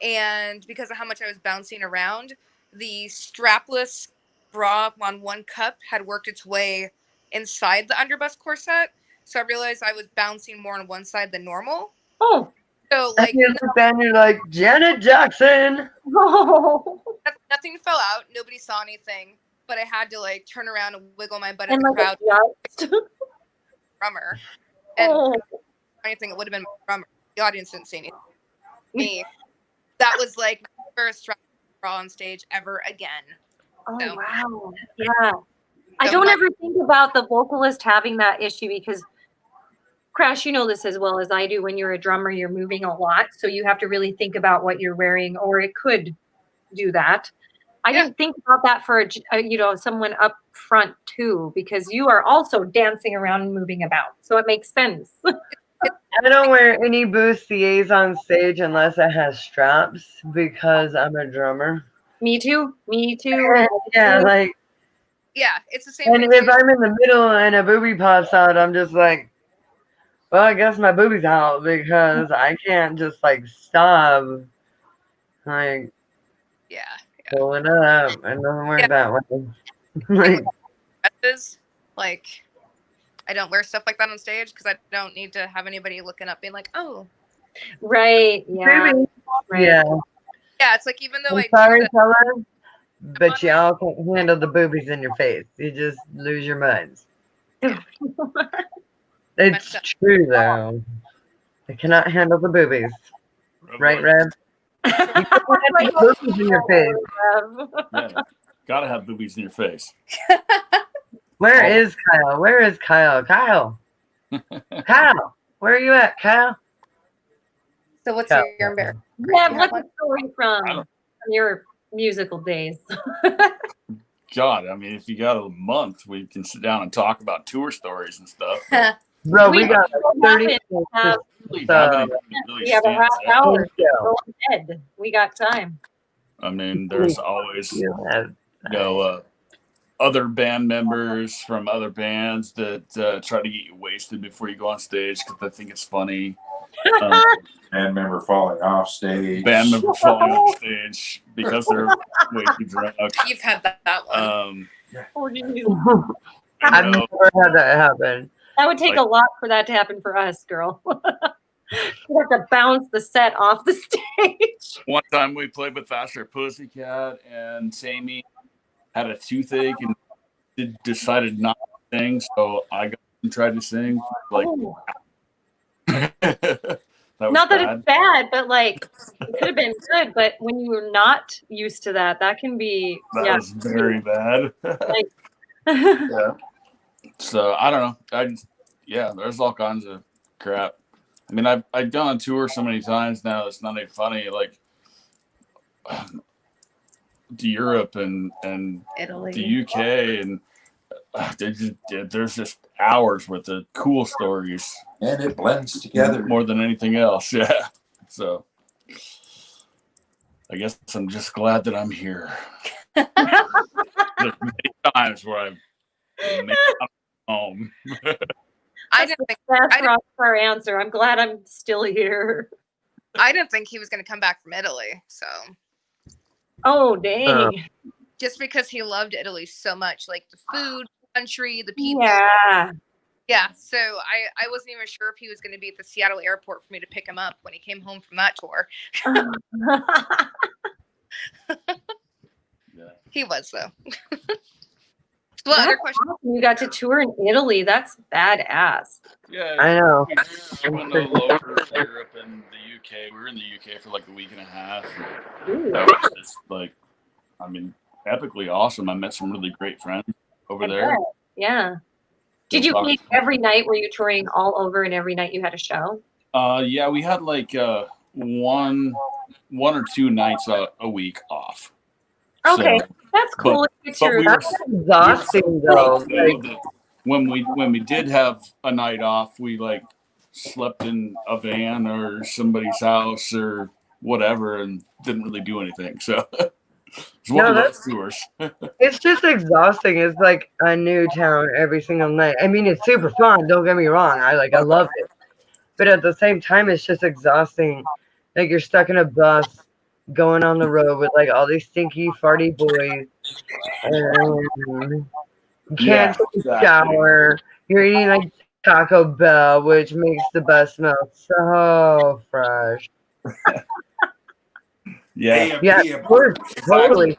And because of how much I was bouncing around, the strapless bra on one cup had worked its way inside the underbust corset. So I realized I was bouncing more on one side than normal. Oh. So And you're like Janet Jackson. Oh. Nothing fell out. Nobody saw anything. But I had to turn around and wiggle my butt in And the crowd. just... Drummer. And anything, it would have been my drummer. The audience didn't see anything. Me. That was my first bra on stage ever again. Oh, So. wow. Yeah. I don't ever think about the vocalist having that issue because, Crash, you know this as well as I do. When you're a drummer, you're moving a lot. So you have to really think about what you're wearing, or it could do that. I didn't think about that for, someone up front too, because you are also dancing around and moving about. So it makes sense. I don't wear any bustiers on stage unless it has straps because I'm a drummer. Me too. Me too. Yeah, like, Yeah, it's the same and thing. if too. I'm in the middle and a boobie pops out, I'm just like, well, I guess my boobie's out because I can't just like stop, like Yeah. pull it up. It doesn't work Yeah. that way. Like, Like, dresses, like I don't wear stuff like that on stage because I don't need to have anybody looking up being like, oh. Right. Yeah. boobies. Right. Yeah. Yeah, it's like even though I'm I do sorry, the fellas, but y'all can't handle the boobies in your face. You just lose your minds. It's true though. They cannot handle the boobies. Right, Rev? You can't handle boobies in your face. Yeah, gotta have boobies in your face. Where is Kyle? Where is Kyle? Kyle. Kyle. Where are you at, Kyle? So what's Kyle. your embarrassment? Yeah, You have what's one? the story from your musical days? God, I mean, if you got a month, we can sit down and talk about tour stories and stuff. Bro, we got like 30 We minutes. Really So, have anything that really have a half stands out. hour. Go ahead. We got time. I mean, there's always other band members from other bands that try to get you wasted before you go on stage because they think it's funny. Band member falling off stage. Band member falling off stage because they're way too drunk. You've had that one. Oh, geez. I've never had that happen. That would take a lot for that to happen for us, girl. You have to bounce the set off the stage. One time we played with Faster Pussycat, and Sammy had a toothache and decided not to sing, so I got and tried to sing. Like, that was Not that bad. it's bad, but like it could have been good. But when you're not used to that, that can be That was very bad. Like, Yeah. So I don't know. There's all kinds of crap. I mean, I've done on tour so many times now. It's not even funny. Like to Europe and Italy, the UK, and there's just hours worth of cool stories, and it blends together more than anything else. Yeah. So I guess I'm just glad that I'm here. There's many times where I've made it home. I didn't think that's our answer. I'm glad I'm still here. I didn't think he was going to come back from Italy. So. Oh dang! Just because he loved Italy so much, like the food, country, the people. Yeah. Yeah. So I wasn't even sure if he was going to be at the Seattle airport for me to pick him up when he came home from that tour. He was though. Well, other question. Awesome. You got to tour in Italy. That's badass. Yeah, I know. I went all over Europe and the UK. We were in the UK for like a week and a half. That was just like, I mean, epically awesome. I met some really great friends over there. Bet. Yeah. Did you meet every night? Were you touring all over and every night you had a show? Yeah, we had like one or two nights a week off. Okay, so, that's cool. That's exhausting though. Like, when we did have a night off, we like slept in a van or somebody's house or whatever and didn't really do anything. So it's one of those tours. It's just exhausting. It's like a new town every single night. I mean, it's super fun. Don't get me wrong. I love it. But at the same time, it's just exhausting. Like you're stuck in a bus going on the road with like all these stinky, farty boys. And you can't take a shower. You're eating like Taco Bell, which makes the bus smell so fresh. Yeah. We're totally.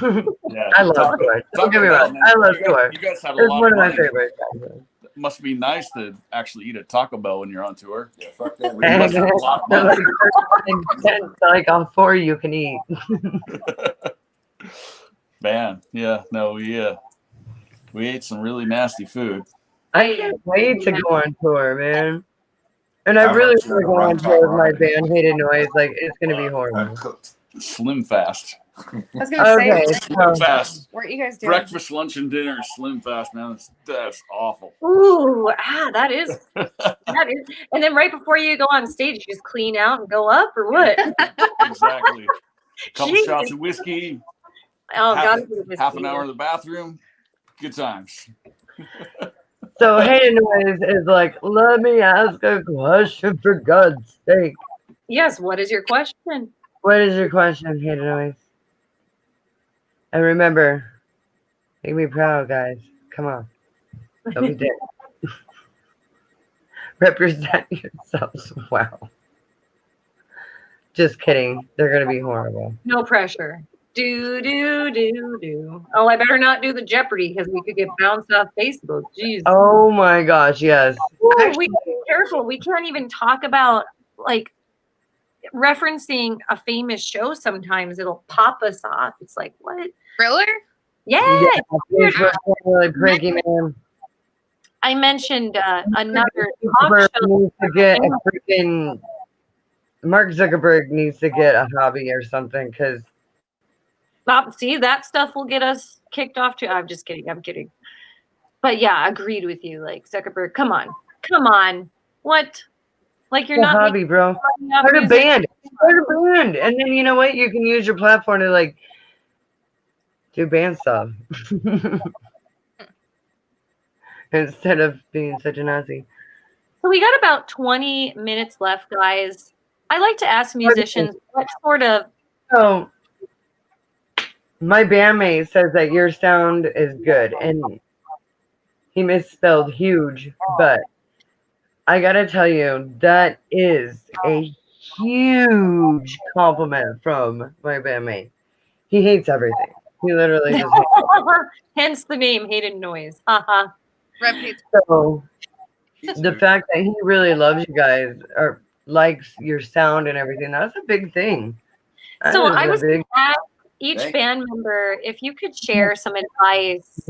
Yeah. I love tour. Don't get me wrong. I love tour. You guys have a It's lot one of of my money. favorites. It must be nice to actually eat a Taco Bell when you're on tour. Yeah, fuck that. We And must have a lot of money. like all four you can eat. Man, yeah, no, we ate some really nasty food. I can't wait to go on tour, man. And I really want to go on tour with my band, Hated Noise. Like, it's going to be horrible. Slim fast. I was gonna say, Slim fast. what are you guys doing? Breakfast, lunch, and dinner is slim fast, man. That's awful. Ooh, that is. And then right before you go on stage, you just clean out and go up, or what? Exactly. couple Jeez. shots of whiskey, Oh, half, God. half an hour in the bathroom. Good times. So Hayden Noise is like, let me ask a question for God's sake. Yes, what is your question? What is your question, Hayden Noise? And remember, make me proud, guys. Come on. Don't be dick. Represent yourselves well. Just kidding. They're going to be horrible. No pressure. Do. Oh, I better not do the Jeopardy because we could get bounced off Facebook. Jeez. Oh my gosh, yes. Ooh, Actually, we gotta be careful. We can't even talk about like referencing a famous show. Sometimes it'll pop us off. It's like, what? Thriller? Yeah. Facebook is really pranky, man. I mentioned another talk Zuckerberg show. needs to get a freaking Mark Zuckerberg needs to get a hobby or something because See, that stuff will get us kicked off too. I'm just kidding. I'm kidding. But yeah, agreed with you. Like Zuckerberg, come on. What? Like you're it's a not hobby, bro. Start a band. And then you know what? You can use your platform to like do band stuff. Instead of being such a Nazi. So we got about 20 minutes left, guys. I like to ask musicians what sort of. So my bandmate says that your sound is good, and he misspelled huge, but I gotta tell you, that is a huge compliment from my bandmate. He hates everything. He literally just hates everything. Hence the name Hayden Noise. Haha. Rev hates So the fact that he really loves you guys or likes your sound and everything, that's a big thing. That So is I a was big ask each band member if you could share some advice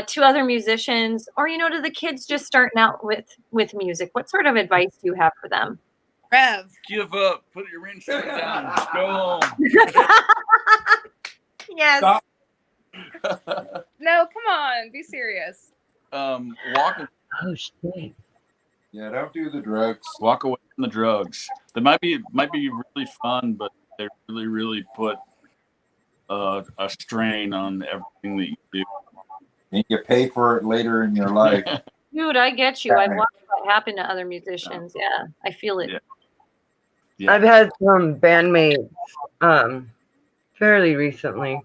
to other musicians or to the kids just starting out with music. What sort of advice do you have for them? Rev. Give up. Put your instrument down. Go home. Yes. Stop. No, come on. Be serious. Walk. Oh shit. Yeah, don't do the drugs. Walk away from the drugs. They might be really fun, but they really put a strain on everything that you do. And you pay for it later in your life. Dude, I get you. I've watched what happened to other musicians. Yeah, I feel it. Yeah. I've had some bandmates fairly recently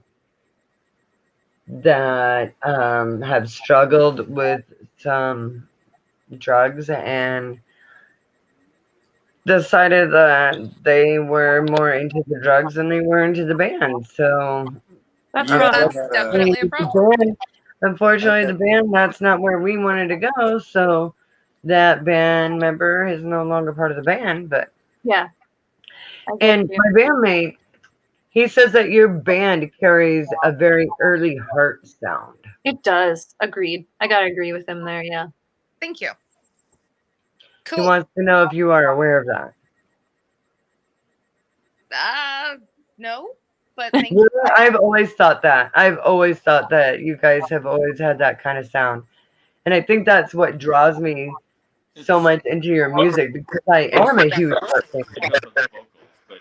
that have struggled with some drugs and decided that they were more into the drugs than they were into the band. So That's Yeah. rough. That's definitely a problem. unfortunately, the band, that's not where we wanted to go. So that band member is no longer part of the band. But Yeah. I get and you. my bandmate, he says that your band carries a very early heart sound. It does. Agreed. I gotta agree with him there. Yeah. Thank you. He Cool. wants to know if you are aware of that. No, but thank you. I've always thought that. I've always thought that you guys have always had that kind of sound. And I think that's what draws me so much into your music because I am a huge heart fan. But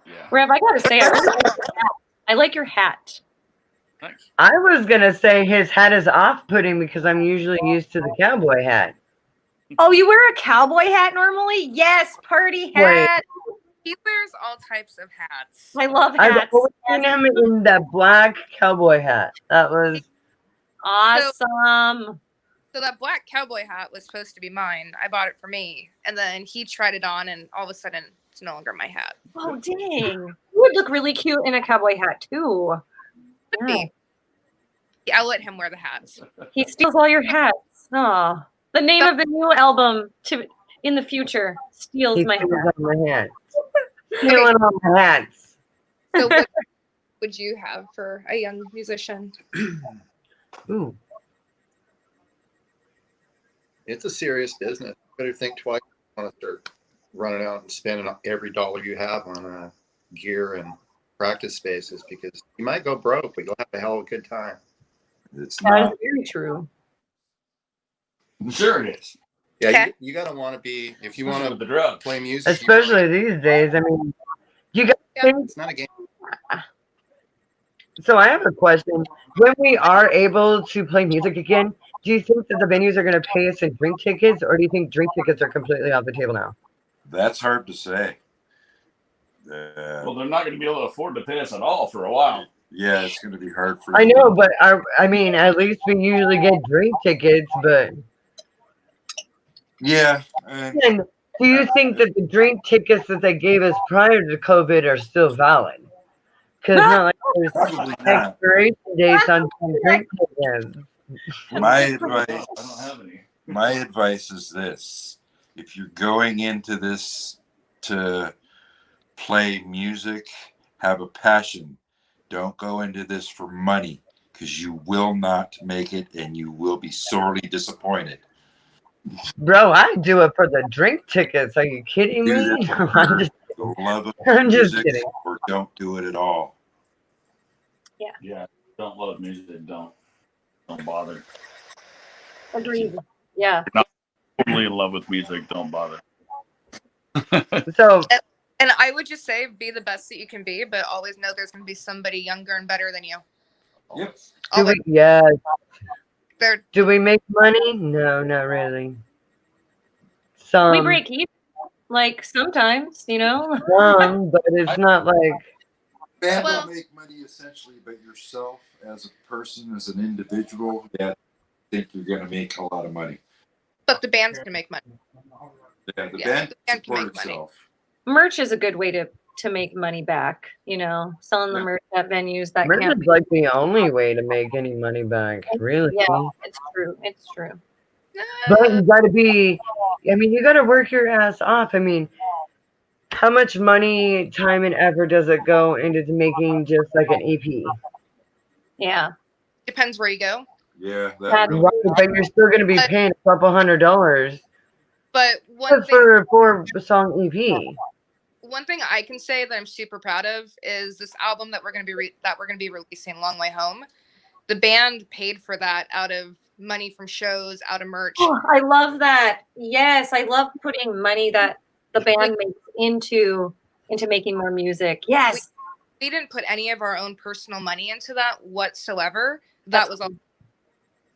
yeah. Rev, I gotta say, I like your hat. Thanks. I was going to say his hat is off-putting because I'm usually used to the cowboy hat. Oh, you wear a cowboy hat normally? Yes, party hat. He wears all types of hats. I love I've hats. always seen him in that black cowboy hat. That was Awesome. So that black cowboy hat was supposed to be mine. I bought it for me, and then he tried it on, and all of a sudden, it's no longer my hat. Oh, dang. You would look really cute in a cowboy hat, too. Could be. I'll let him wear the hats. He steals all your hats. Oh, the name of the new album in the future, Steals he My steals Hat. all my hats. Stealing all my hats. So what would you have for a young musician? Ooh. It's a serious business. You better think twice. You want to start running out and spending every dollar you have on gear and practice spaces because you might go broke, but you'll have a hell of a good time. It's That not. is very true. Sure it is. Yeah, Okay. you gotta want to be if you want with to the drugs. play music. Especially these days. I mean, you guys Yeah. think It's not a game. so? I have a question. When we are able to play music again, do you think that the venues are going to pay us in drink tickets, or do you think drink tickets are completely off the table now? That's hard to say. Well, they're not going to be able to afford to pay us at all for a while. Yeah, it's going to be hard for I you. know, but I mean, at least we usually get drink tickets. But Yeah. and do you think that the drink tickets that they gave us prior to COVID are still valid? Because not like there's Probably not. expiration dates on some drink tickets. My advice. I don't have any. My advice is this: if you're going into this to play music, have a passion. Don't go into this for money, because you will not make it and you will be sorely disappointed. Bro, I do it for the drink tickets. Are you kidding Do me? that I'm just, for the love of I'm just music, kidding. or don't do it at all. Yeah, don't love music. Don't bother. Agreed. Yeah. Totally in love with music. Don't bother. So And I would just say, be the best that you can be, but always know there's going to be somebody younger and better than you. Yep. do we? Yeah. They're Do we make money? No, not really. We Some, break even, like sometimes, you know. but it's not like. Band Well- will make money essentially, but yourself as a person, as an individual, yeah, I think you're going to make a lot of money. but the band's going to make money. Yeah, the Yeah, band the band can support make money. itself. Merch is a good way to make money back, you know, selling the Yeah. merch at venues that Merch can't is be. like the only way to make any money back, really. Yeah, it's true. It's true. But you got to be. I mean, you got to work your ass off. I mean, how much money, time, and effort does it go into making just like an EP? Yeah. Depends where you go. Yeah, That- that really, Right, but you're still going to be paying a couple $100 But one for a song E EP. one thing I can say that I'm super proud of is this album that we're going to be releasing, Long Way Home. The band paid for that out of money from shows, out of merch. Oh, I love that. Yes, I love putting money that the band makes into making more music. Yes. We didn't put any of our own personal money into that whatsoever. That's That was all.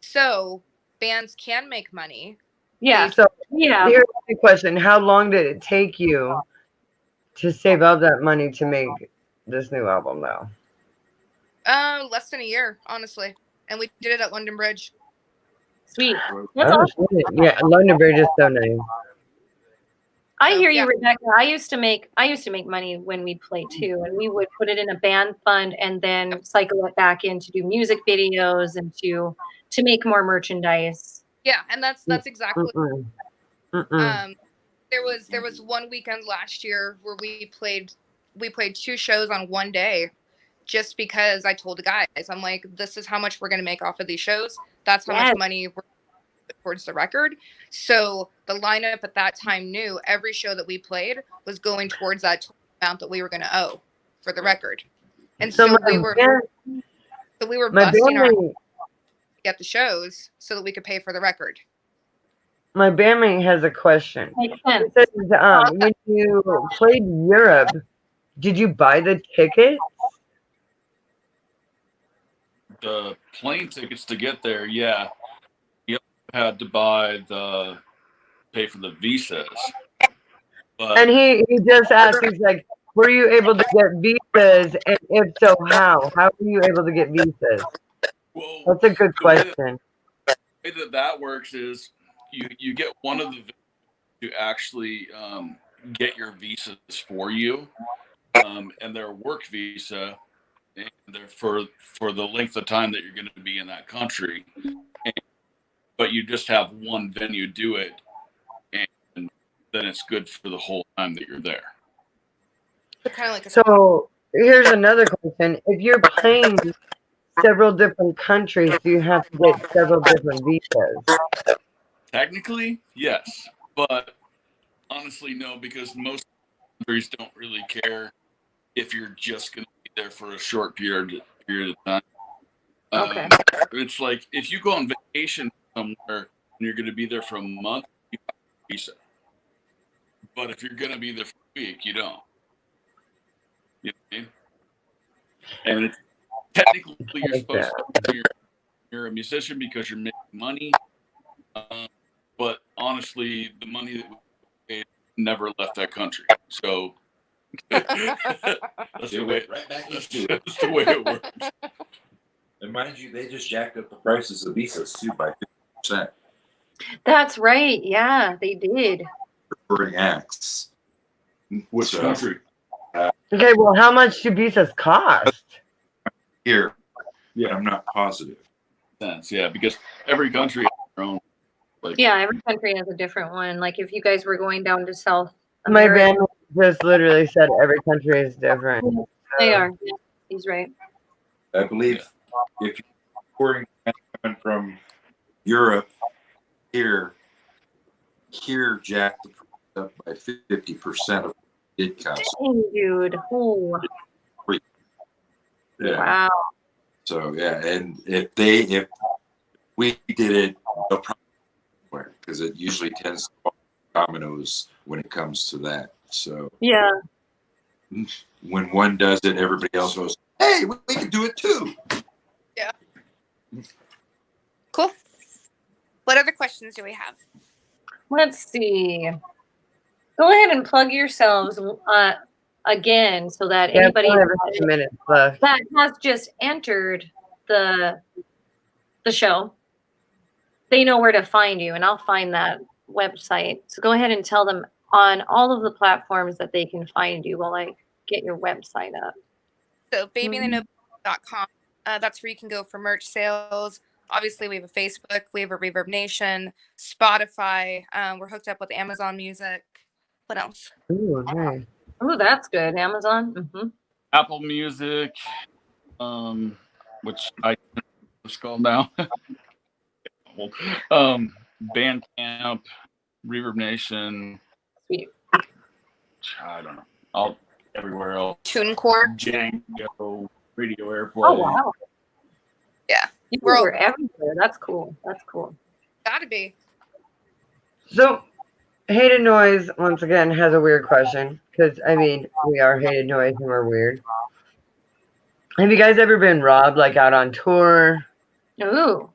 So bands can make money. Yeah. So Yeah. here's the question: how long did it take you to save up that money to make this new album, though? Less than a year, honestly. And we did it at London Bridge. Sweet. That's Oh, awesome. shit. Yeah, London Bridge is so nice. I So, hear you, yeah. Rebecca. I used to make money when we'd play too, and we would put it in a band fund and then cycle it back in to do music videos and to make more merchandise. Yeah, and that's exactly. Mm-mm. Mm-mm. There was one weekend last year where we played 2 shows on one day, just because I told the guys, I'm like, this is how much we're gonna make off of these shows. That's how Yes. much money we're towards the record. So the lineup at that time knew every show that we played was going towards that total amount that we were gonna owe for the record. And so, we were my busting our bandmate, to get the shows so that we could pay for the record. my bandmate has a question. Makes sense. It says, when you played Europe, did you buy the tickets? The plane tickets to get there, yeah. You had to pay for the visas. But And he just asked, he's like, were you able to get visas? And if so, how? How were you able to get visas? well, That's a good the way question. that works is you get one of the to actually get your visas for you, and they're work visa, and they're for the length of time that you're going to be in that country. But you just have one venue do it, and then it's good for the whole time that you're there. Kind of like So here's another question. If you're playing several different countries, do you have to get several different visas? Technically, yes, but honestly, no, because most countries don't really care if you're just going to be there for a short period of time. Okay. It's like if you go on vacation somewhere and you're going to be there for a month, you have visa. But if you're gonna be there for a week, you don't. You know what I mean? And it's technically you're supposed to. You're a musician because you're making money. But honestly, the money that we paid never left that country. So that's the way. Right back That's into it. the way it works. And mind you, they just jacked up the prices of visas too by 50% That's right. Yeah, they did. for touring acts. Which So, country? Okay, well, how much do visas cost? Here, Yeah, I'm not positive. sense. Yeah, because every country has their own. Like, Yeah, every country has a different one. Like if you guys were going down to South My America, band just literally said every country is different. they are. Yeah, he's right. I believe if you're touring coming from Europe here jacked the price up by 50% of it costs. Dang, dude. Ooh. Yeah. Wow. So yeah, and if we did it, they'll probably because it usually tends to fall dominoes when it comes to that. So Yeah. when one does it, everybody else goes, "Hey, we can do it too." Cool. What other questions do we have? Let's see. Go ahead and plug yourselves again so that Yeah, anybody we have a few minutes left. that has just entered the show, they know where to find you, and I'll find that website. So go ahead and tell them on all of the platforms that they can find you while I get your website up. So babyandthenobodies.com. That's where you can go for merch sales. Obviously, we have a Facebook, we have a Reverb Nation, Spotify. We're hooked up with Amazon Music. What else? Ooh, nice. Oh, that's good. Amazon. Mm-hmm. Apple Music, which I called now. Bandcamp, Reverb Nation. Sweet. I don't know. All everywhere else. TuneCore. Django, Radio Airplay. Oh wow. Yeah. You We're all- were everywhere. That's cool. That's cool. Gotta be. So, Hated Noise, once again, has a weird question. Because, I mean, we are Hated Noise and we're weird. Have you guys ever been robbed, like, out on tour? Ooh.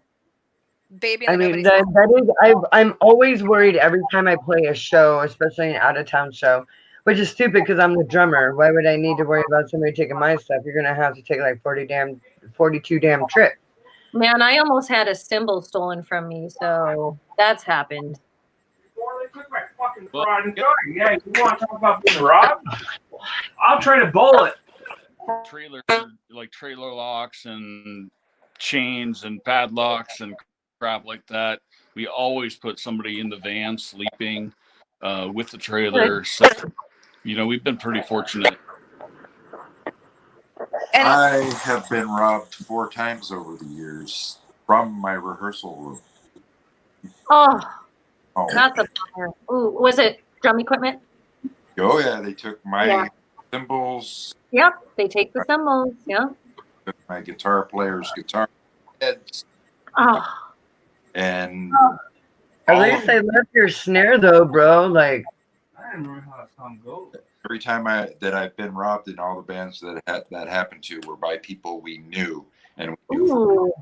Baby and I the mean, Nobodies. that is, I'm always worried every time I play a show, especially an out-of-town show, which is stupid because I'm the drummer. Why would I need to worry about somebody taking my stuff? You're going to have to take, like, 42 damn trips. Man, I almost had a cymbal stolen from me, so that's happened. Before they took my fucking pride and joy. Yeah, you want to talk about being robbed? I'll trade a bullet. Trailers, like trailer locks and chains and padlocks and crap like that. We always put somebody in the van sleeping with the trailer. So, we've been pretty fortunate. And I have been robbed 4 times over the years from my rehearsal room. Oh, Oh, that's a bummer. Ooh, was it drum equipment? oh yeah, they took my Yeah. cymbals, Yep, they take the cymbals. Yeah. took my guitar player's guitar heads, Oh, and At all least of they left your snare, though, bro. Like, I don't remember how that song goes. every time I've been robbed in all the bands that happened to were by people we knew, and we knew ooh,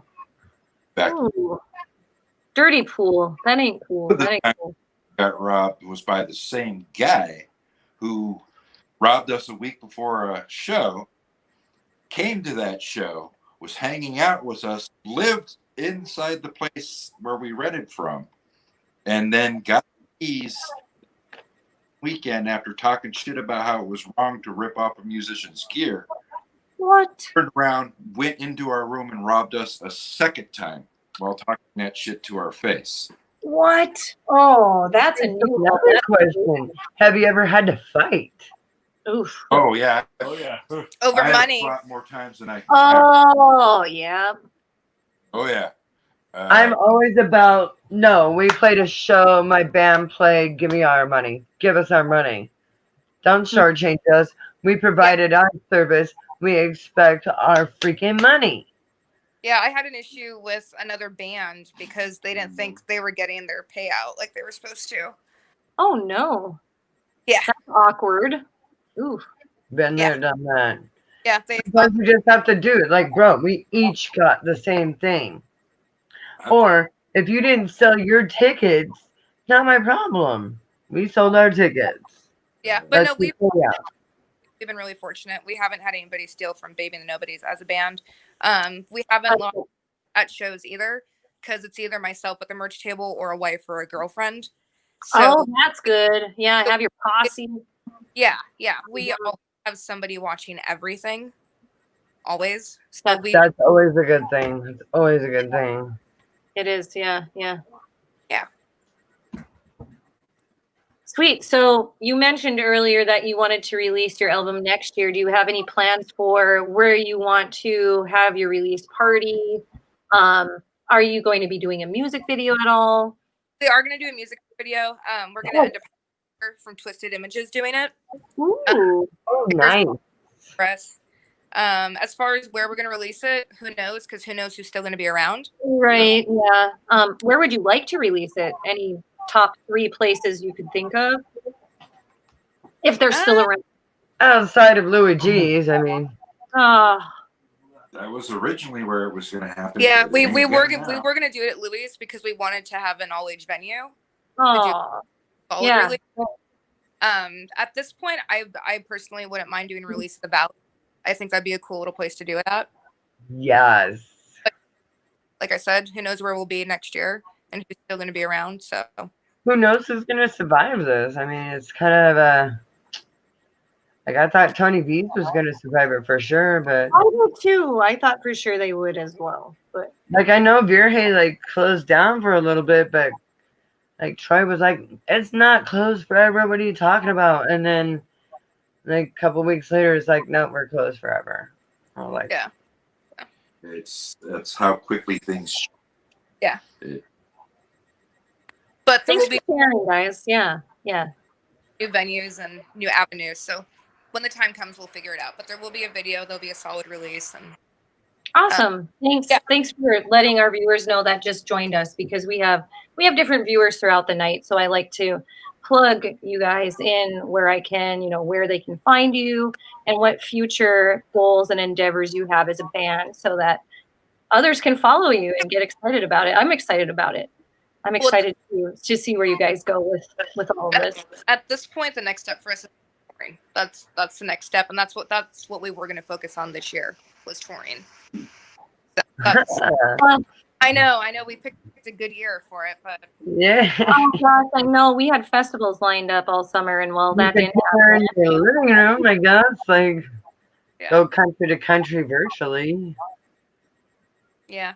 back ooh. Dirty pool. That ain't cool. That ain't cool. got robbed was by the same guy who robbed us a week before a show, came to that show, was hanging out with us, lived inside the place where we rented from, and then got the keys weekend after talking shit about how it was wrong to rip off a musician's gear. What? Turned around, went into our room, and robbed us a second time while talking that shit to our face. What? Oh, that's a new another one. question. Have you ever had to fight? Oof. Oh yeah, yeah. over I have money. fought more times than I. Oh, yeah. Oh yeah. I'm always about, no, we played a show, my band played, give me our money. Give us our money. Don't shortchange us. We provided our service. We expect our freaking money. Yeah, I had an issue with another band because they didn't think they were getting their payout like they were supposed to. Oh no. Yeah. That's awkward. Ooh. Been there, done that. Yeah, they Sometimes you just have to do it. Like, bro, we each got the same thing. Or if you didn't sell your tickets, not my problem. We sold our tickets. yeah, but Let's no, we've yeah. been really fortunate. We haven't had anybody steal from Baby and the Nobodies as a band. We haven't lost at shows either, because it's either myself at the merch table or a wife or a girlfriend. So Oh, that's good. Yeah, have your posse. yeah, we all have somebody watching everything, always. So That's- That's always a good thing. It's always a good thing. It is, yeah. Yeah. Sweet. So you mentioned earlier that you wanted to release your album next year. Do you have any plans for where you want to have your release party? Are you going to be doing a music video at all? We are going to do a music video. We're going to end up from Twisted Images doing it. Ooh. Oh, nice. Press. As far as where we're going to release it, who knows? Because who knows who's still going to be around. Right. Yeah. Where would you like to release it? Any top 3 places you could think of? If they're still around. Outside of Louis G's, I mean. That was originally where it was going to happen. Yeah, we were going to do it at Louis because we wanted to have an all age venue. Yeah. At this point, I personally wouldn't mind doing a release of the Valley. I think that'd be a cool little place to do it at. Yes. But, like I said, who knows where we'll be next year and who's still going to be around. So who knows who's going to survive this? I mean, it's kind of a. Like, I thought Tony V's was going to survive it for sure, but. I did too. I thought for sure they would as well. But like, I know Beerhay, like, closed down for a little bit, but, like, Troy was like, it's not closed forever. What are you talking about? And then, like, a couple weeks later, it's like, no, we're closed forever. I was like, yeah. That's how quickly things. Yeah. But there thanks will be for sharing, guys. Yeah. new venues and new avenues. So when the time comes, we'll figure it out. But there will be a video. There'll be a solid release. And Awesome. Thanks. Yeah. Thanks for letting our viewers know that just joined us, because we have different viewers throughout the night. So I like to plug you guys in where I can, where they can find you and what future goals and endeavors you have as a band, so that others can follow you and get excited about it. I'm excited about it. I'm excited to see where you guys go with all of this. At this point, the next step for us is touring. That's the next step, and that's what we were going to focus on this year, was touring. So I know we picked a good year for it, but yeah. Oh gosh, I know we had festivals lined up all summer, and well, that didn't happen. In your living room, I guess, like, Yeah. go country to country virtually. yeah,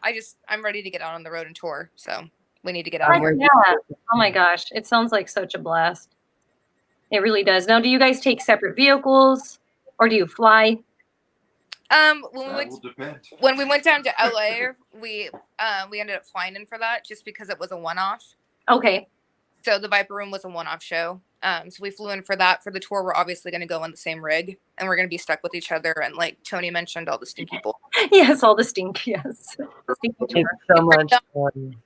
I'm ready to get out on the road and tour. So we need to get Oh, out here. yeah. Oh my gosh, it sounds like such a blast. It really does. Now, do you guys take separate vehicles, or do you fly? When we went down to LA, we ended up flying in for that just because it was a one-off. Okay. So the Viper Room was a one-off show. So we flew in for that. For the tour, we're obviously going to go on the same rig, and we're going to be stuck with each other. And like Tony mentioned, all the stink people. Yes, all the stink. Yes. Stink It's tour. so much fun.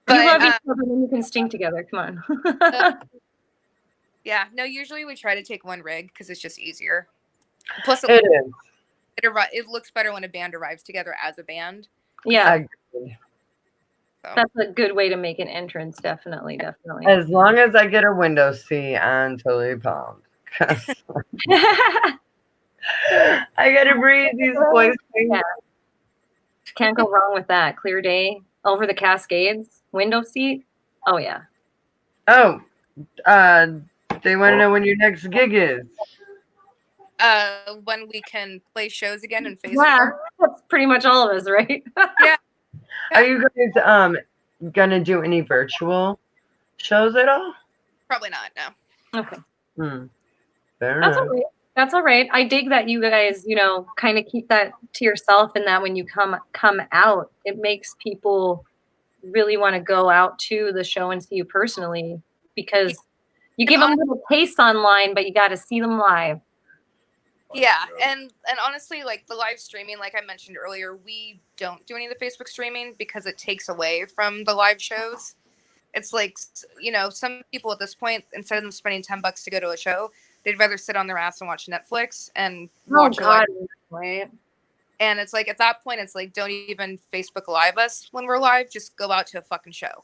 But, you love each other, and you can stink together. Come on. Yeah, no, usually we try to take one rig because it's just easier. Plus, It is. it looks better when a band arrives together as a band. Yeah, Agreed. So. that's a good way to make an entrance. Definitely. As long as I get a window seat, I'm totally pumped. 'Cause I gotta breathe these boys. Yeah. Can't go wrong with that. Clear day over the Cascades, window seat. Oh yeah. Oh, they want to know when your next gig is. When we can play shows again and face Yeah, that's pretty much all of us, right? Yeah. Are you guys gonna do any virtual shows at all? Probably not. No. Okay. Fair That's enough. all right. That's all right. I dig that you guys, kind of keep that to yourself, and that when you come out, it makes people really want to go out to the show and see you personally, because you give them little tastes online, but you got to see them live. Yeah, and honestly, like the live streaming, like I mentioned earlier, we don't do any of the Facebook streaming because it takes away from the live shows. It's like, some people at this point, instead of them spending $10 to go to a show, they'd rather sit on their ass and watch Netflix and watch a live. Right. And it's like, at that point, it's like, don't even Facebook Live us when we're live. Just go out to a fucking show.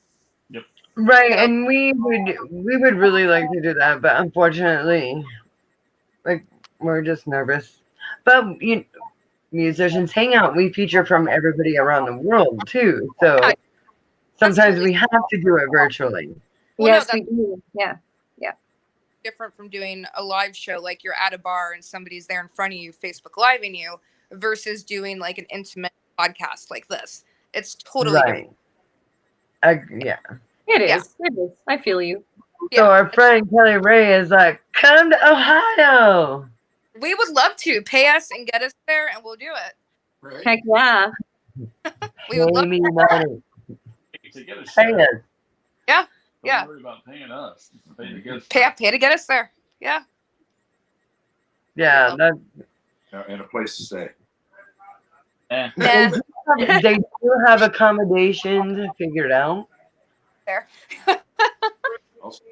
Yep. Right, and we would really like to do that, but unfortunately, like, we're just nervous. But musicians Hangout, we feature from everybody around the world too. So sometimes we have to do it virtually. Well, Yes, no, we do. Yeah. different from doing a live show, like you're at a bar and somebody's there in front of you, Facebook Living you, versus doing like an intimate podcast like this. It's totally different. Yeah. It is. It is. I feel you. Yeah. So our friend Kelly Ray is like, come to Ohio. We would love to pay us and get us there, and we'll do it. Right. Heck yeah. We would love Pay me money. To get us Pay there. us. Yeah. Don't worry about paying us. Pay to get us pay to get us there. Yeah. Yeah, that, And a place to stay. Eh. Yeah. they do have accommodations figured out. There. Also,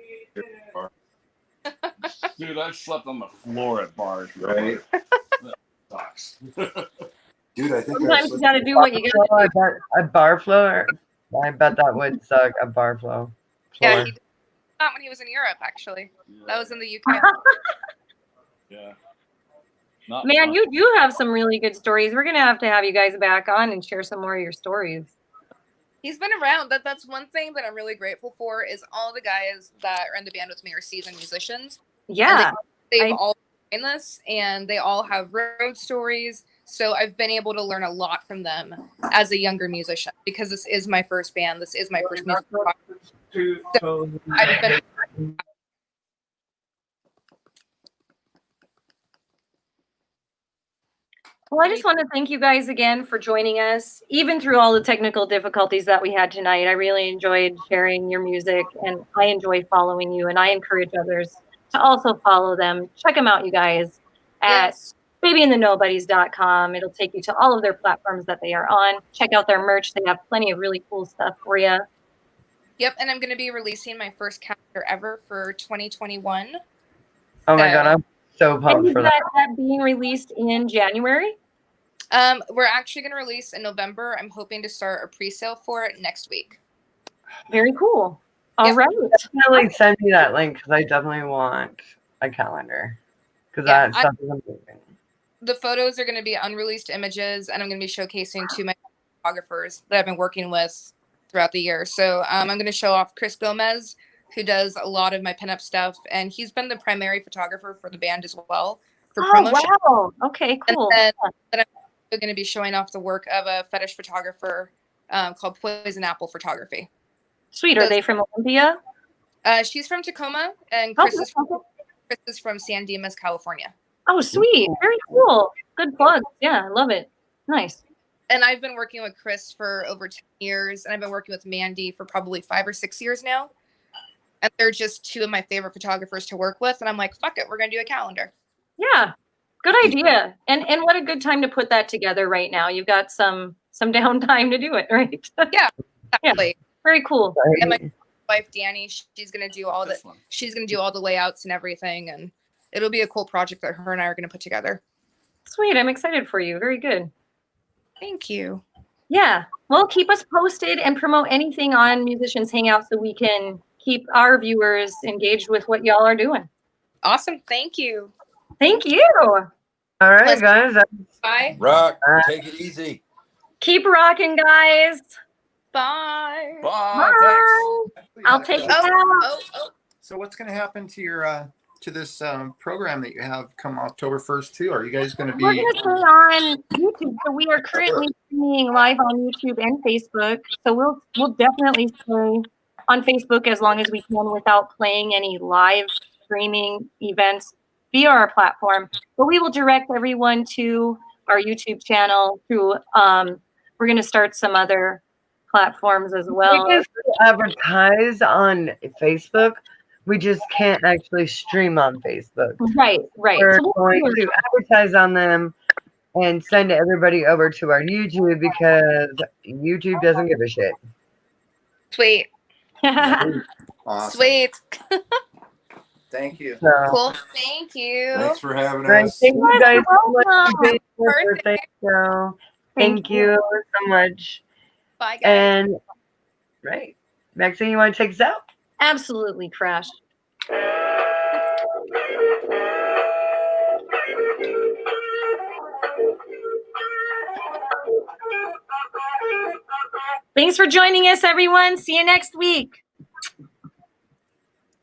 Dude, I've slept on the floor at bars. right? That sucks. Dude, I think Sometimes you got to do what you got to do. A bar floor. I bet that would suck. A bar floor. Yeah, he did that when he was in Europe, actually. That was in the UK. Yeah. Not Man, fun. you do have some really good stories. We're going to have you guys back on and share some more of your stories. He's been around. That's one thing that I'm really grateful for is all the guys that are in the band with me are seasoned musicians. Yeah. They've all been in this, and they all have road stories. So I've been able to learn a lot from them as a younger musician because this is my first band. This is my first music project. So I've been Well, I just want to thank you guys again for joining us, even through all the technical difficulties that we had tonight. I really enjoyed sharing your music, and I enjoy following you, and I encourage others to also follow them. Check them out, you guys, at babyandthenobodies.com. It'll take you to all of their platforms that they are on. Check out their merch. They have plenty of really cool stuff for you. Yep, and I'm going to be releasing my first calendar ever for 2021. Oh my God, I'm so pumped And is for that that. being released in January? We're actually going to release in November. I'm hoping to start a pre-sale for it next week. Very cool. All right. Definitely send me that link because I definitely want a calendar because Yeah, that stuff is amazing. The photos are going to be unreleased images, and I'm going to be showcasing two of my photographers that I've been working with throughout the year. So I'm going to show off Chris Gomez, who does a lot of my pinup stuff, and he's been the primary photographer for the band as well for promo shows. Wow. Okay, cool. And then I'm also going to be showing off the work of a fetish photographer called Poison Apple Photography. Sweet. Are they from Olympia? She's from Tacoma, and Chris is from San Dimas, California. Oh, sweet. Very cool. Good plug. Yeah, I love it. Nice. And I've been working with Chris for over 10 years, and I've been working with Mandy for probably 5 or 6 years now. And they're just two of my favorite photographers to work with. And I'm like, fuck it, we're going to do a calendar. Yeah, good idea. And what a good time to put that together right now. You've got some downtime to do it, right? Yeah, exactly. Yeah, very cool. And my wife Danny, she's going to do all the layouts and everything, and it'll be a cool project that her and I are going to put together. Sweet, I'm excited for you. Very good. Thank you. Yeah, well, keep us posted and promote anything on Musicians Hangout so we can keep our viewers engaged with what y'all are doing. Awesome. Thank you. Thank you. All right, guys. Bye. Rock. Take it easy. Keep rocking, guys. Bye. Bye. Thanks. I'll take it out. Oh. So what's going to happen to your to this program that you have come October 1st too? Are you guys going to be? We're going to stay on YouTube. So we are currently streaming live on YouTube and Facebook. So we'll definitely stay on Facebook as long as we can without playing any live streaming events via our platform. But we will direct everyone to our YouTube channel through we're going to start some other platforms as well. We can still advertise on Facebook. We just can't actually stream on Facebook. Right. We're So going to advertise on them and send everybody over to our YouTube because YouTube doesn't give a shit. Sweet. Awesome. Sweet. Thank you. So, Cool. Thank you. Thanks for having right, us. thank you guys so much welcome. for being my Birthday. birthday show. Thank Thank you so much. Bye, guys. And right, Maxine, you want to take us out? Absolutely, Crash. Thanks for joining us, everyone. See you next week.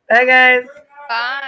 Bye, guys. Bye.